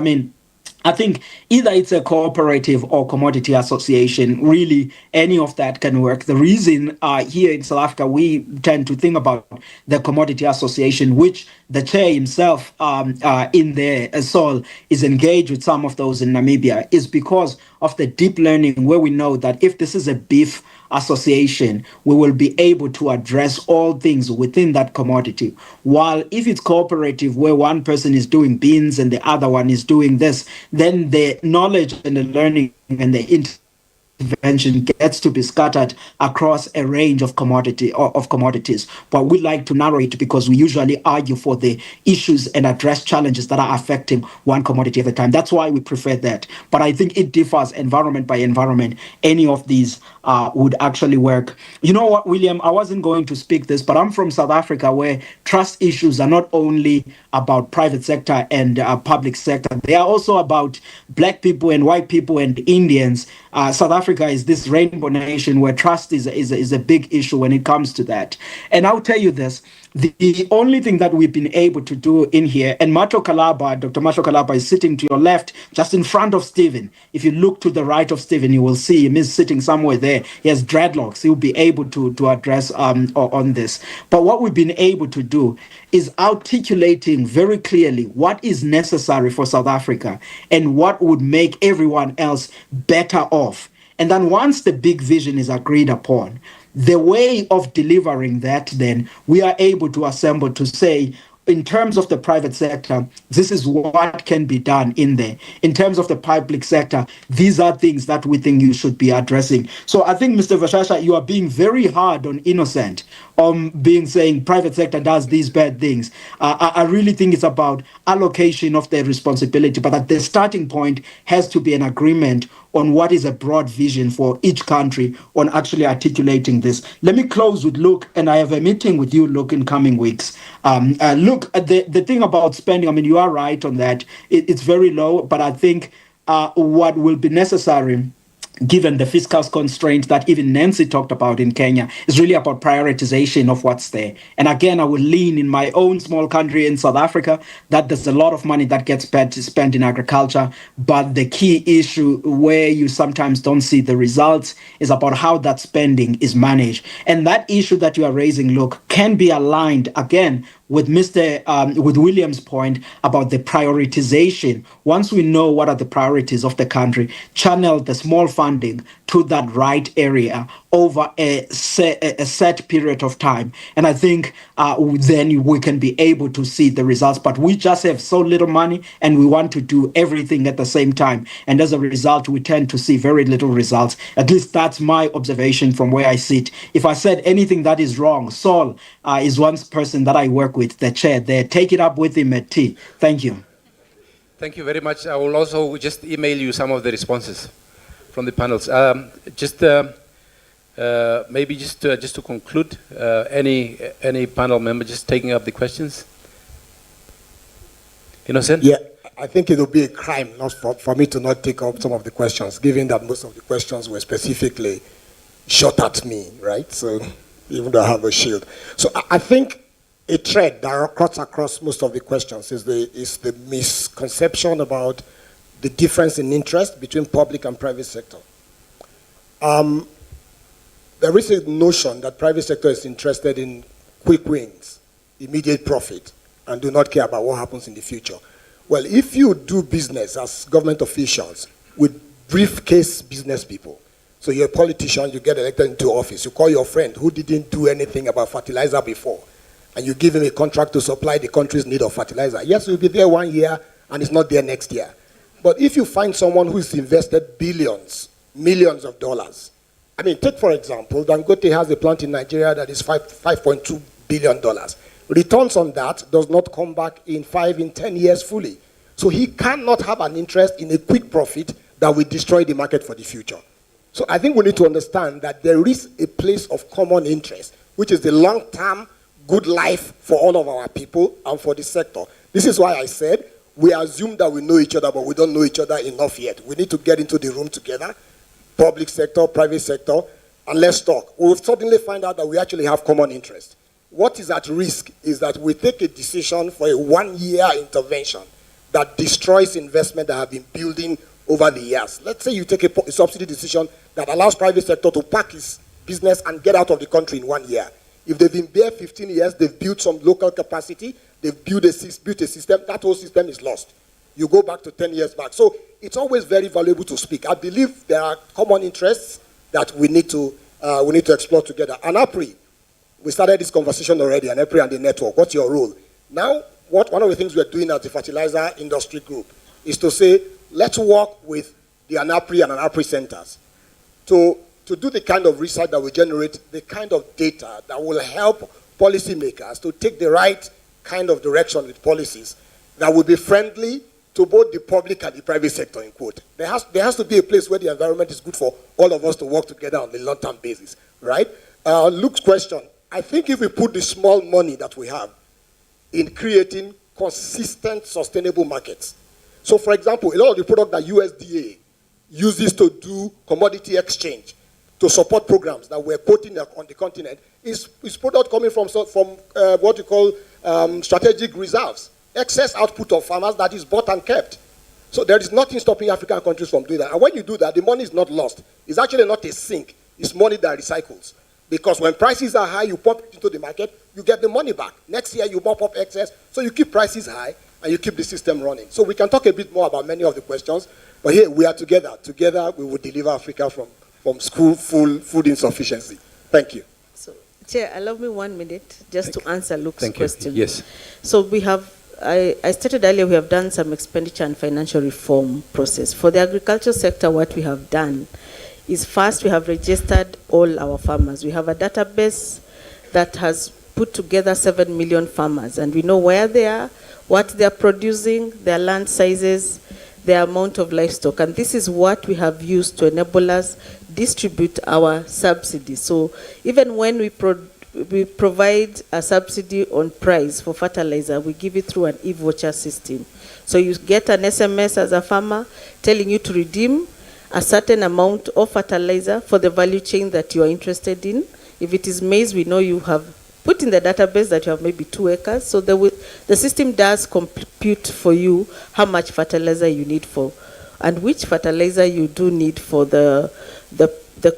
I think either it's a cooperative or commodity association, really any of that can work. The reason here in South Africa, we tend to think about the commodity association, which the chair himself in there, Sol, is engaged with some of those in Namibia, is because of the deep learning where we know that if this is a beef association, we will be able to address all things within that commodity. While if it's cooperative, where one person is doing beans and the other one is doing this, then the knowledge and the learning and the intervention gets to be scattered across a range of commodities. But we like to narrow it because we usually argue for the issues and address challenges that are affecting one commodity at a time. That's why we prefer that. But I think it differs environment by environment. Any of these would actually work. You know what, William, I wasn't going to speak this, but I'm from South Africa, where trust issues are not only about private sector and public sector, they are also about black people and white people and Indians. South Africa is this rainbow nation where trust is a big issue when it comes to that. And I'll tell you this, the only thing that we've been able to do in here, and Dr. Macho Kalaba is sitting to your left, just in front of Stephen. If you look to the right of Stephen, you will see him is sitting somewhere there. He has dreadlocks. He'll be able to address on this. But what we've been able to do is articulating very clearly what is necessary for South Africa and what would make everyone else better off. And then once the big vision is agreed upon, the way of delivering that, then we are able to assemble to say, in terms of the private sector, this is what can be done in there. In terms of the public sector, these are things that we think you should be addressing. So I think, Mr. Vashasha, you are being very hard on Innocent, saying private sector does these bad things. I really think it's about allocation of the responsibility, but at the starting point has to be an agreement on what is a broad vision for each country on actually articulating this. Let me close with Luke, and I have a meeting with you, Luke, in coming weeks. Luke, the thing about spending, I mean, you are right on that. It's very low, but I think what will be necessary, given the fiscal constraints that even Nancy talked about in Kenya, is really about prioritization of what's there. And again, I will lean in my own small country in South Africa that there's a lot of money that gets spent in agriculture, but the key issue where you sometimes don't see the results is about how that spending is managed. And that issue that you are raising, look, can be aligned again with with William's point about the prioritization. Once we know what are the priorities of the country, channel the small funding to that right area over a set period of time. And I think then we can be able to see the results. But we just have so little money and we want to do everything at the same time. And as a result, we tend to see very little results. At least that's my observation from where I sit. If I said anything that is wrong, Saul is one person that I work with, the chair there. Take it up with him at tea. Thank you. Thank you very much. I will also just email you some of the responses from the panels. Maybe just to conclude, any panel member just taking up the questions? Innocent? Yeah, I think it would be a crime not for me to not take up some of the questions, given that most of the questions were specifically shot at me, right? So even though I have a shield. So I think a thread that cuts across most of the questions is the misconception about the difference in interest between public and private sector. There is a notion that private sector is interested in quick wins, immediate profit, and do not care about what happens in the future. Well, if you do business as government officials with briefcase business people, so you're a politician, you get elected into office, you call your friend who didn't do anything about fertilizer before, and you give him a contract to supply the country's need of fertilizer. Yes, you'll be there 1 year, and it's not there next year. But if you find someone who's invested billions, millions of dollars, I mean, take for example, Dangote has a plant in Nigeria that is $5.2 billion. Returns on that does not come back in 10 years fully. So he cannot have an interest in a quick profit that will destroy the market for the future. So I think we need to understand that there is a place of common interest, which is the long-term good life for all of our people and for the sector. This is why I said we assume that we know each other, but we don't know each other enough yet. We need to get into the room together, public sector, private sector, and let's talk. We'll suddenly find out that we actually have common interest. What is at risk is that we take a decision for a 1-year intervention that destroys investment that have been building over the years. Let's say you take a subsidy decision that allows private sector to pack its business and get out of the country in 1 year. If they've been there 15 years, they've built some local capacity, they've built a system, that whole system is lost. You go back to 10 years back. So it's always very valuable to speak. I believe there are common interests that we need to explore together. ANAPRI, we started this conversation already, ANAPRI and the network. What's your role? Now, one of the things we're doing as the fertilizer industry group is to say, let's work with the ANAPRI and ANAPRI centers to do the kind of research that will generate the kind of data that will help policymakers to take the right kind of direction with policies that will be friendly to both the public and the private sector, in quote. There has to be a place where the environment is good for all of us to work together on a long-term basis, right? Luke's question, I think if we put the small money that we have in creating consistent, sustainable markets. So, for example, a lot of the product that USDA uses to do commodity exchange, to support programs that we're quoting on the continent, is product coming from what you call strategic reserves, excess output of farmers that is bought and kept. So there is nothing stopping African countries from doing that. And when you do that, the money is not lost. It's actually not a sink. It's money that recycles. Because when prices are high, you pump it into the market, you get the money back. Next year, you mop up excess. So you keep prices high, and you keep the system running. So we can talk a bit more about many of the questions. But here, we are together. Together, we will deliver Africa from food insufficiency. Thank you. So Chair, allow me 1 minute just to answer Luke's Thank you. question. Yes. So we have, I stated earlier, we have done some expenditure and financial reform process. For the agriculture sector, what we have done is first we have registered all our farmers. We have a database that has put together 7 million farmers, and we know where they are, what they are producing, their land sizes, the amount of livestock, and this is what we have used to enable us distribute our subsidies. So even when we provide a subsidy on price for fertilizer, we give it through an e-voucher system. So you get an SMS as a farmer telling you to redeem a certain amount of fertilizer for the value chain that you are interested in. If it is maize, we know you have put in the database that you have maybe 2 acres. So the system does compute for you how much fertilizer you need for, and which fertilizer you do need for the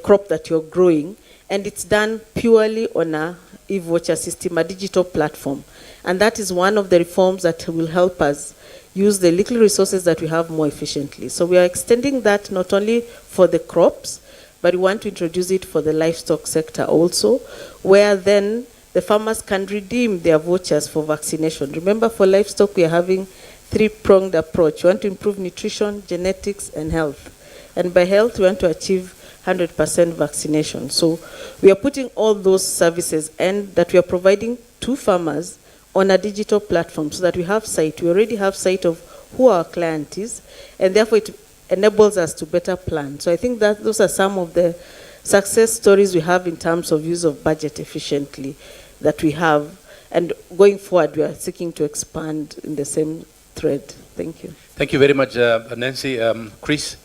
crop that you're growing. And it's done purely on a e-voucher system, a digital platform. And that is one of the reforms that will help us use the little resources that we have more efficiently. So we are extending that not only for the crops, but we want to introduce it for the livestock sector also, where then the farmers can redeem their vouchers for vaccination. Remember, for livestock, we are having 3-pronged approach. We want to improve nutrition, genetics, and health. And by health, we want to achieve 100% vaccination. So we are putting all those services and that we are providing to farmers on a digital platform so that we have sight. We already have sight of who our client is, and therefore it enables us to better plan. So I think that those are some of the success stories we have in terms of use of budget efficiently that we have. And going forward, we are seeking to expand in the same thread. Thank you. Thank you very much, Nancy. Chris,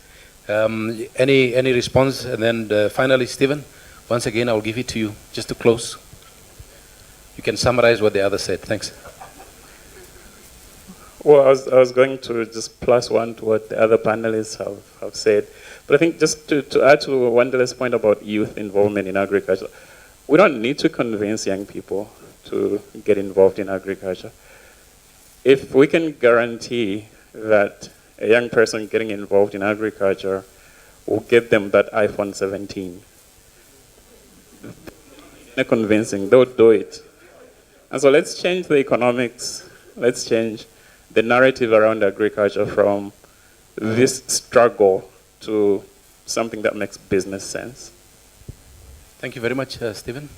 any response? And then finally, Stephen, once again, I'll give it to you just to close. You can summarize what the other said. Thanks. Well, I was going to just plus one to what the other panelists have said. But I think just to add to Wandele's point about youth involvement in agriculture, we don't need to convince young people to get involved in agriculture. If we can guarantee that a young person getting involved in agriculture will get them that iPhone 17, they're convincing, they'll do it. And so let's change the economics, let's change the narrative around agriculture from this struggle to something that makes business sense. Thank you very much, Stephen.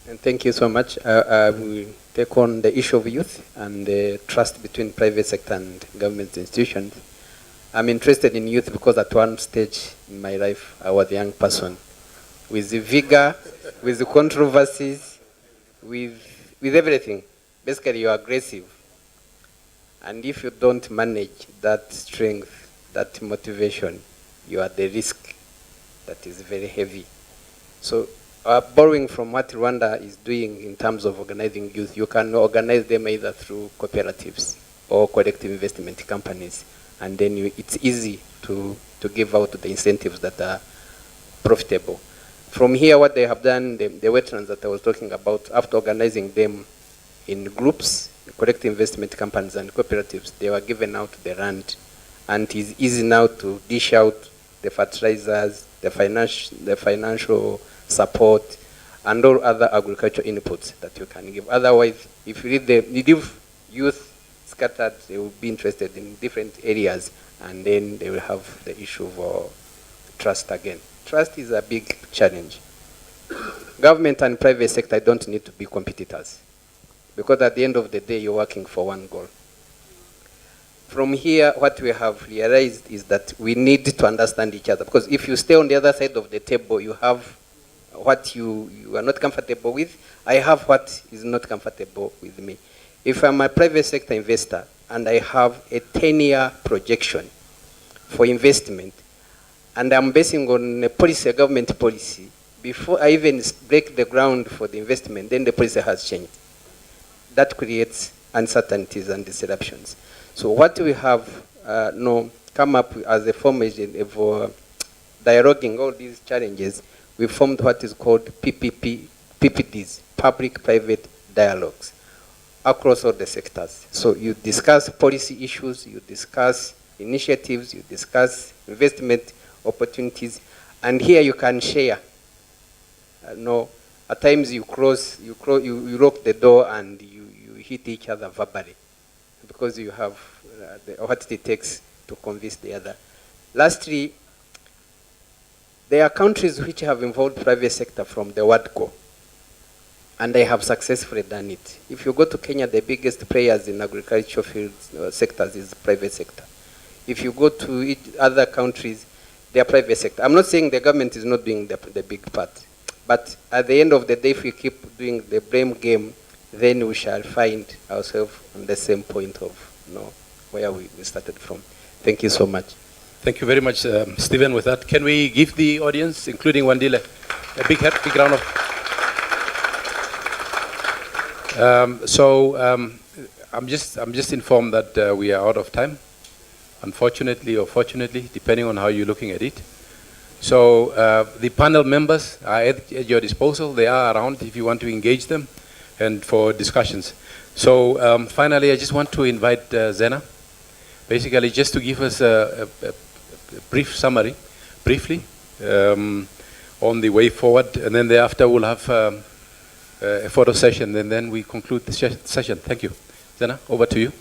And thank you so much. I will take on the issue of youth and the trust between private sector and government institutions. I'm interested in youth because at one stage in my life, I was a young person with the vigor, with the controversies, with everything. Basically, you're aggressive. And if you don't manage that strength, that motivation, you are the risk that is very heavy. So borrowing from what Rwanda is doing in terms of organizing youth, you can organize them either through cooperatives or collective investment companies. And then it's easy to give out the incentives that are profitable. From here, what they have done, the veterans that I was talking about, after organizing them in groups, collective investment companies and cooperatives, they were given out the land. And it is easy now to dish out the fertilizers, the financial support, and all other agricultural inputs that you can give. Otherwise, if you leave youth scattered, they will be interested in different areas, and then they will have the issue of trust again. Trust is a big challenge. Government and private sector don't need to be competitors, because at the end of the day, you're working for one goal. From here, what we have realized is that we need to understand each other, because if you stay on the other side of the table, you have what you are not comfortable with. I have what is not comfortable with me. If I'm a private sector investor and I have a 10-year projection for investment, and I'm basing on a policy, a government policy, before I even break the ground for the investment, then the policy has changed. That creates uncertainties and disruptions. So what we have come up with as a formation of dialoguing all these challenges, we formed what is called PPDs, public-private dialogues, across all the sectors. So you discuss policy issues, you discuss initiatives, you discuss investment opportunities, and here you can share At times you lock the door and you hit each other verbally because you have what it takes to convince the other. Lastly, there are countries which have involved private sector from the word go, and they have successfully done it. If you go to Kenya, the biggest players in agricultural fields sectors is private sector. If you go to other countries, they are private sector. I'm not saying the government is not doing the big part, but at the end of the day, if we keep doing the blame game, then we shall find ourselves on the same point of where we started from. Thank you so much. Thank you very much, Stephen. With that, can we give the audience, including Wandile, a big round of... I'm just informed that we are out of time, unfortunately or fortunately, depending on how you're looking at it. So the panel members are at your disposal. They are around if you want to engage them and for discussions. So finally, I just want to invite Zena, basically just to give us a brief summary, briefly, on the way forward, and then thereafter we'll have a photo session, and then we conclude the session. Thank you. Zena, over to you.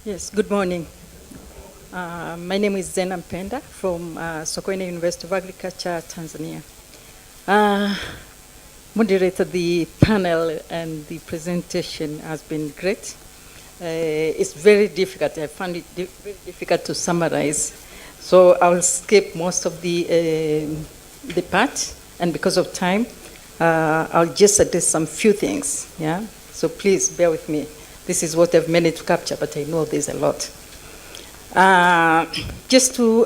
Yes, good morning. My name is Zena Mpenda from Sokoine University of Agriculture, Tanzania. Moderator, the panel and the presentation has been great. It's very difficult. I found it very difficult to summarize. So I'll skip most of the part, and because of time, I'll just address some few things. Yeah. So please bear with me. This is what I've managed to capture, but I know there's a lot. Just to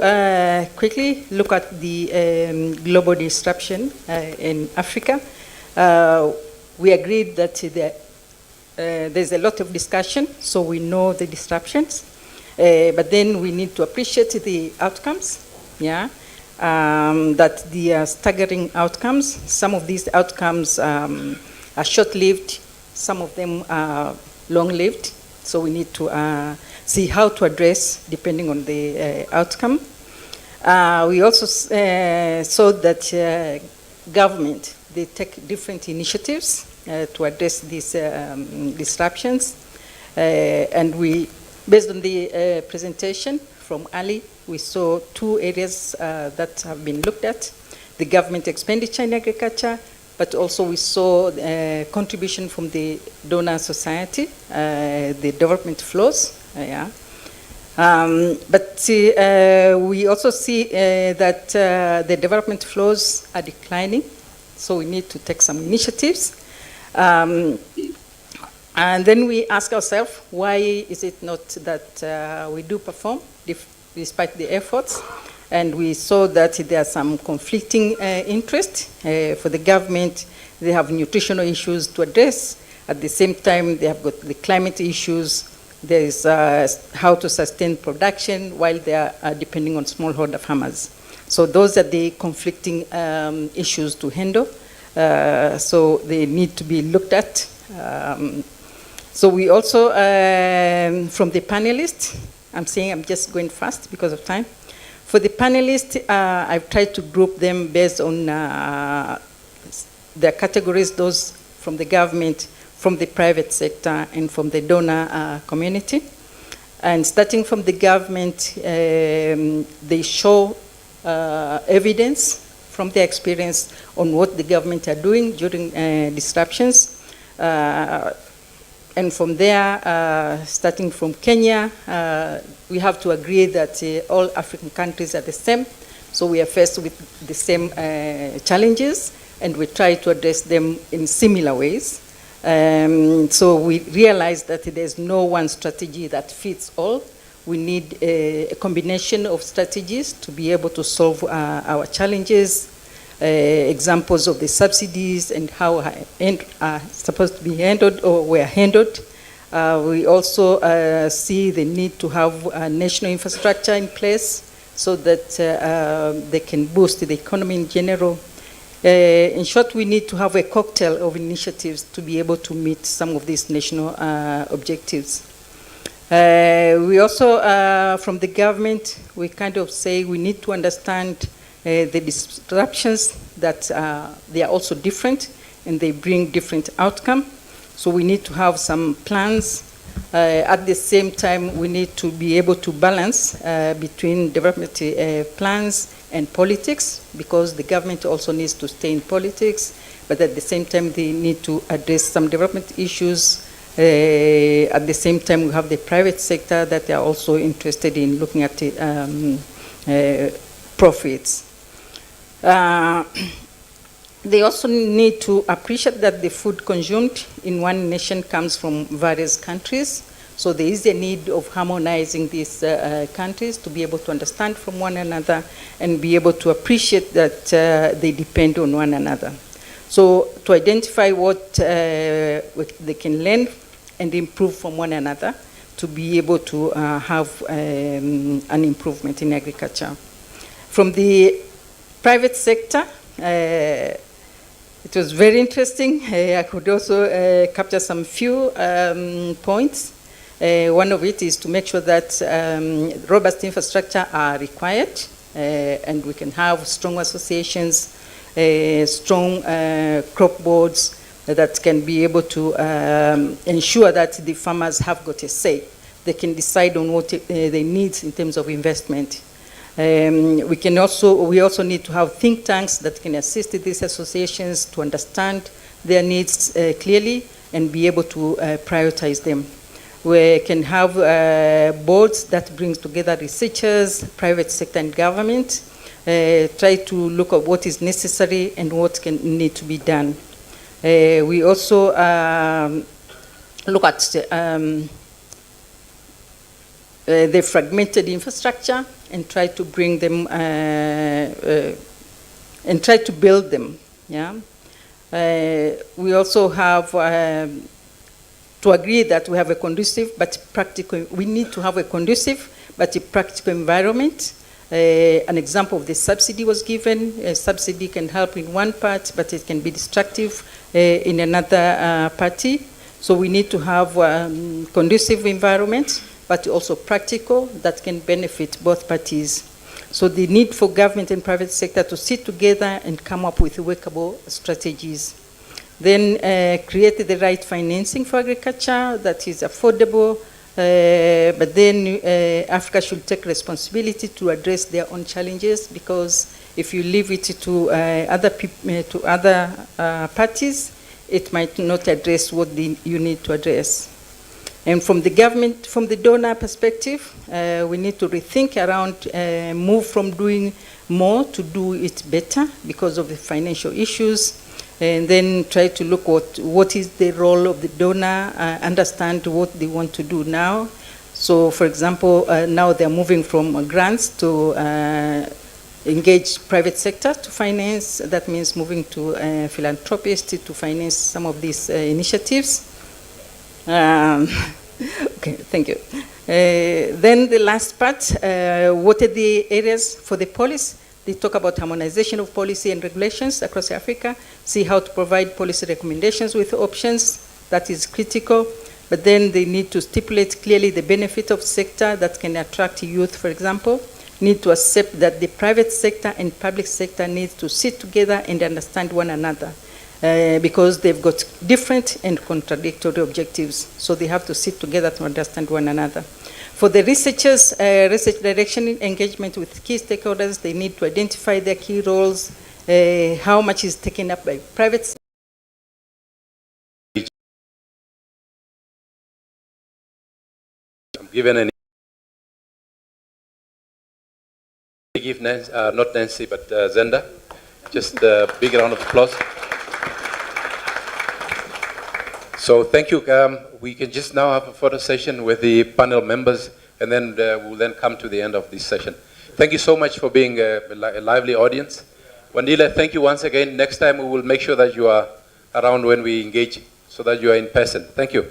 quickly look at the global disruption in Africa. We agreed that there's a lot of discussion, so we know the disruptions, but then we need to appreciate the outcomes, yeah, that the staggering outcomes. Some of these outcomes are short-lived, some of them are long-lived, so we need to see how to address depending on the outcome. We also saw that government, they take different initiatives to address these disruptions. And we, based on the presentation from Ali, we saw two areas that have been looked at: the government expenditure in agriculture, but also we saw contribution from the donor society, the development flows. Yeah. But we also see that the development flows are declining. So we need to take some initiatives. And then we ask ourselves, why is it not that we do perform despite the efforts? And we saw that there are some conflicting interests. For the government, they have nutritional issues to address. At the same time, they have got the climate issues. There is how to sustain production while they are depending on smallholder farmers. So those are the conflicting issues to handle. So they need to be looked at. So we also, from the panelists, I'm just going fast because of time. For the panelists, I've tried to group them based on their categories, those from the government, from the private sector, and from the donor community. And starting from the government, they show evidence from their experience on what the government are doing during disruptions. And from there, starting from Kenya, we have to agree that all African countries are the same. So we are faced with the same challenges, and we try to address them in similar ways. So we realize that there's no one strategy that fits all. We need a combination of strategies to be able to solve our challenges, examples of the subsidies and how are supposed to be handled or were handled. We also see the need to have a national infrastructure in place so that they can boost the economy in general. In short, we need to have a cocktail of initiatives to be able to meet some of these national objectives. We also, from the government, we kind of say we need to understand the disruptions that they are also different and they bring different outcome. So we need to have some plans. At the same time, we need to be able to balance between development plans and politics, because the government also needs to stay in politics, but at the same time, they need to address some development issues. At the same time, we have the private sector that are also interested in looking at profits. They also need to appreciate that the food consumed in one nation comes from various countries. So there is a need of harmonizing these countries to be able to understand from one another and be able to appreciate that they depend on one another. So to identify what they can learn and improve from one another to be able to have an improvement in agriculture. From the private sector, it was very interesting. I could also capture some few points. One of it is to make sure that robust infrastructure are required and we can have strong associations, strong crop boards that can be able to ensure that the farmers have got a say. They can decide on what they need in terms of investment. We also need to have think tanks that can assist these associations to understand their needs clearly and be able to prioritize them. We can have boards that brings together researchers, private sector and government, try to look at what is necessary and what can need to be done. We also look at the fragmented infrastructure and try to bring them and try to build them. Yeah. We also have to agree that we have a conducive but practical. We need to have a conducive but a practical environment. An example of the subsidy was given. A subsidy can help in one part, but it can be destructive in another party. So we need to have conducive environment, but also practical that can benefit both parties. So the need for government and private sector to sit together and come up with workable strategies. Then create the right financing for agriculture that is affordable, but then Africa should take responsibility to address their own challenges, because if you leave it to other parties, it might not address what you need to address. And from the government, from the donor perspective, we need to rethink around, move from doing more to do it better because of the financial issues, and then try to look what is the role of the donor, understand what they want to do now. So, for example, now they're moving from grants to engage private sector to finance. That means moving to philanthropists to finance some of these initiatives. Okay, thank you. Then the last part, what are the areas for the policy? They talk about harmonization of policy and regulations across Africa, see how to provide policy recommendations with options. That is critical. But then they need to stipulate clearly the benefit of sector that can attract youth, for example. Need to accept that the private sector and public sector need to sit together and understand one another. Because they've got different and contradictory objectives. So they have to sit together to understand one another. For the researchers, research direction engagement with key stakeholders, they need to identify their key roles, how much is taken up by private sector. I'm given an give Nancy, not Nancy, but Zenda, just a big round of applause. So thank you. We can just now have a photo session with the panel members, and then we'll then come to the end of this session. Thank you so much for being a lively audience. Wandile, thank you once again. Next time we will make sure that you are around when we engage, so that you are in person. Thank you.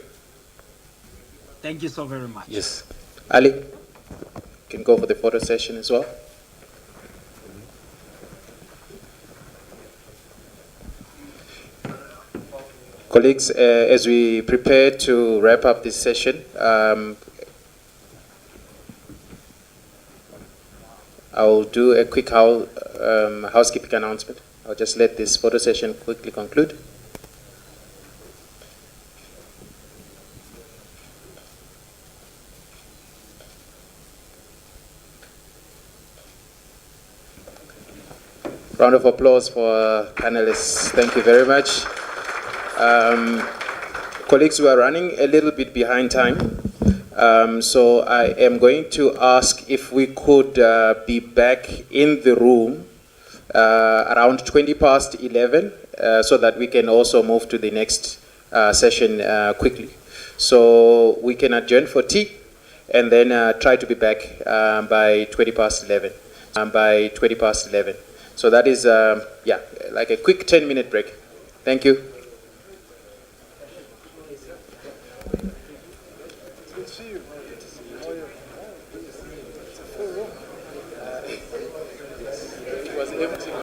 Thank you so very much. Yes. Ali, can go for the photo session as well. Colleagues, as we prepare to wrap up this session, I'll do a quick housekeeping announcement. I'll just let this photo session quickly conclude. Round of applause for panelists. Thank you very much. Colleagues, we are running a little bit behind time. So I am going to ask if we could be back in the room around 11:20, so that we can also move to the next session quickly. So we can adjourn for tea and then try to be back by 11:20. So that is, yeah, like a quick 10-minute break. Thank you. Good to see you.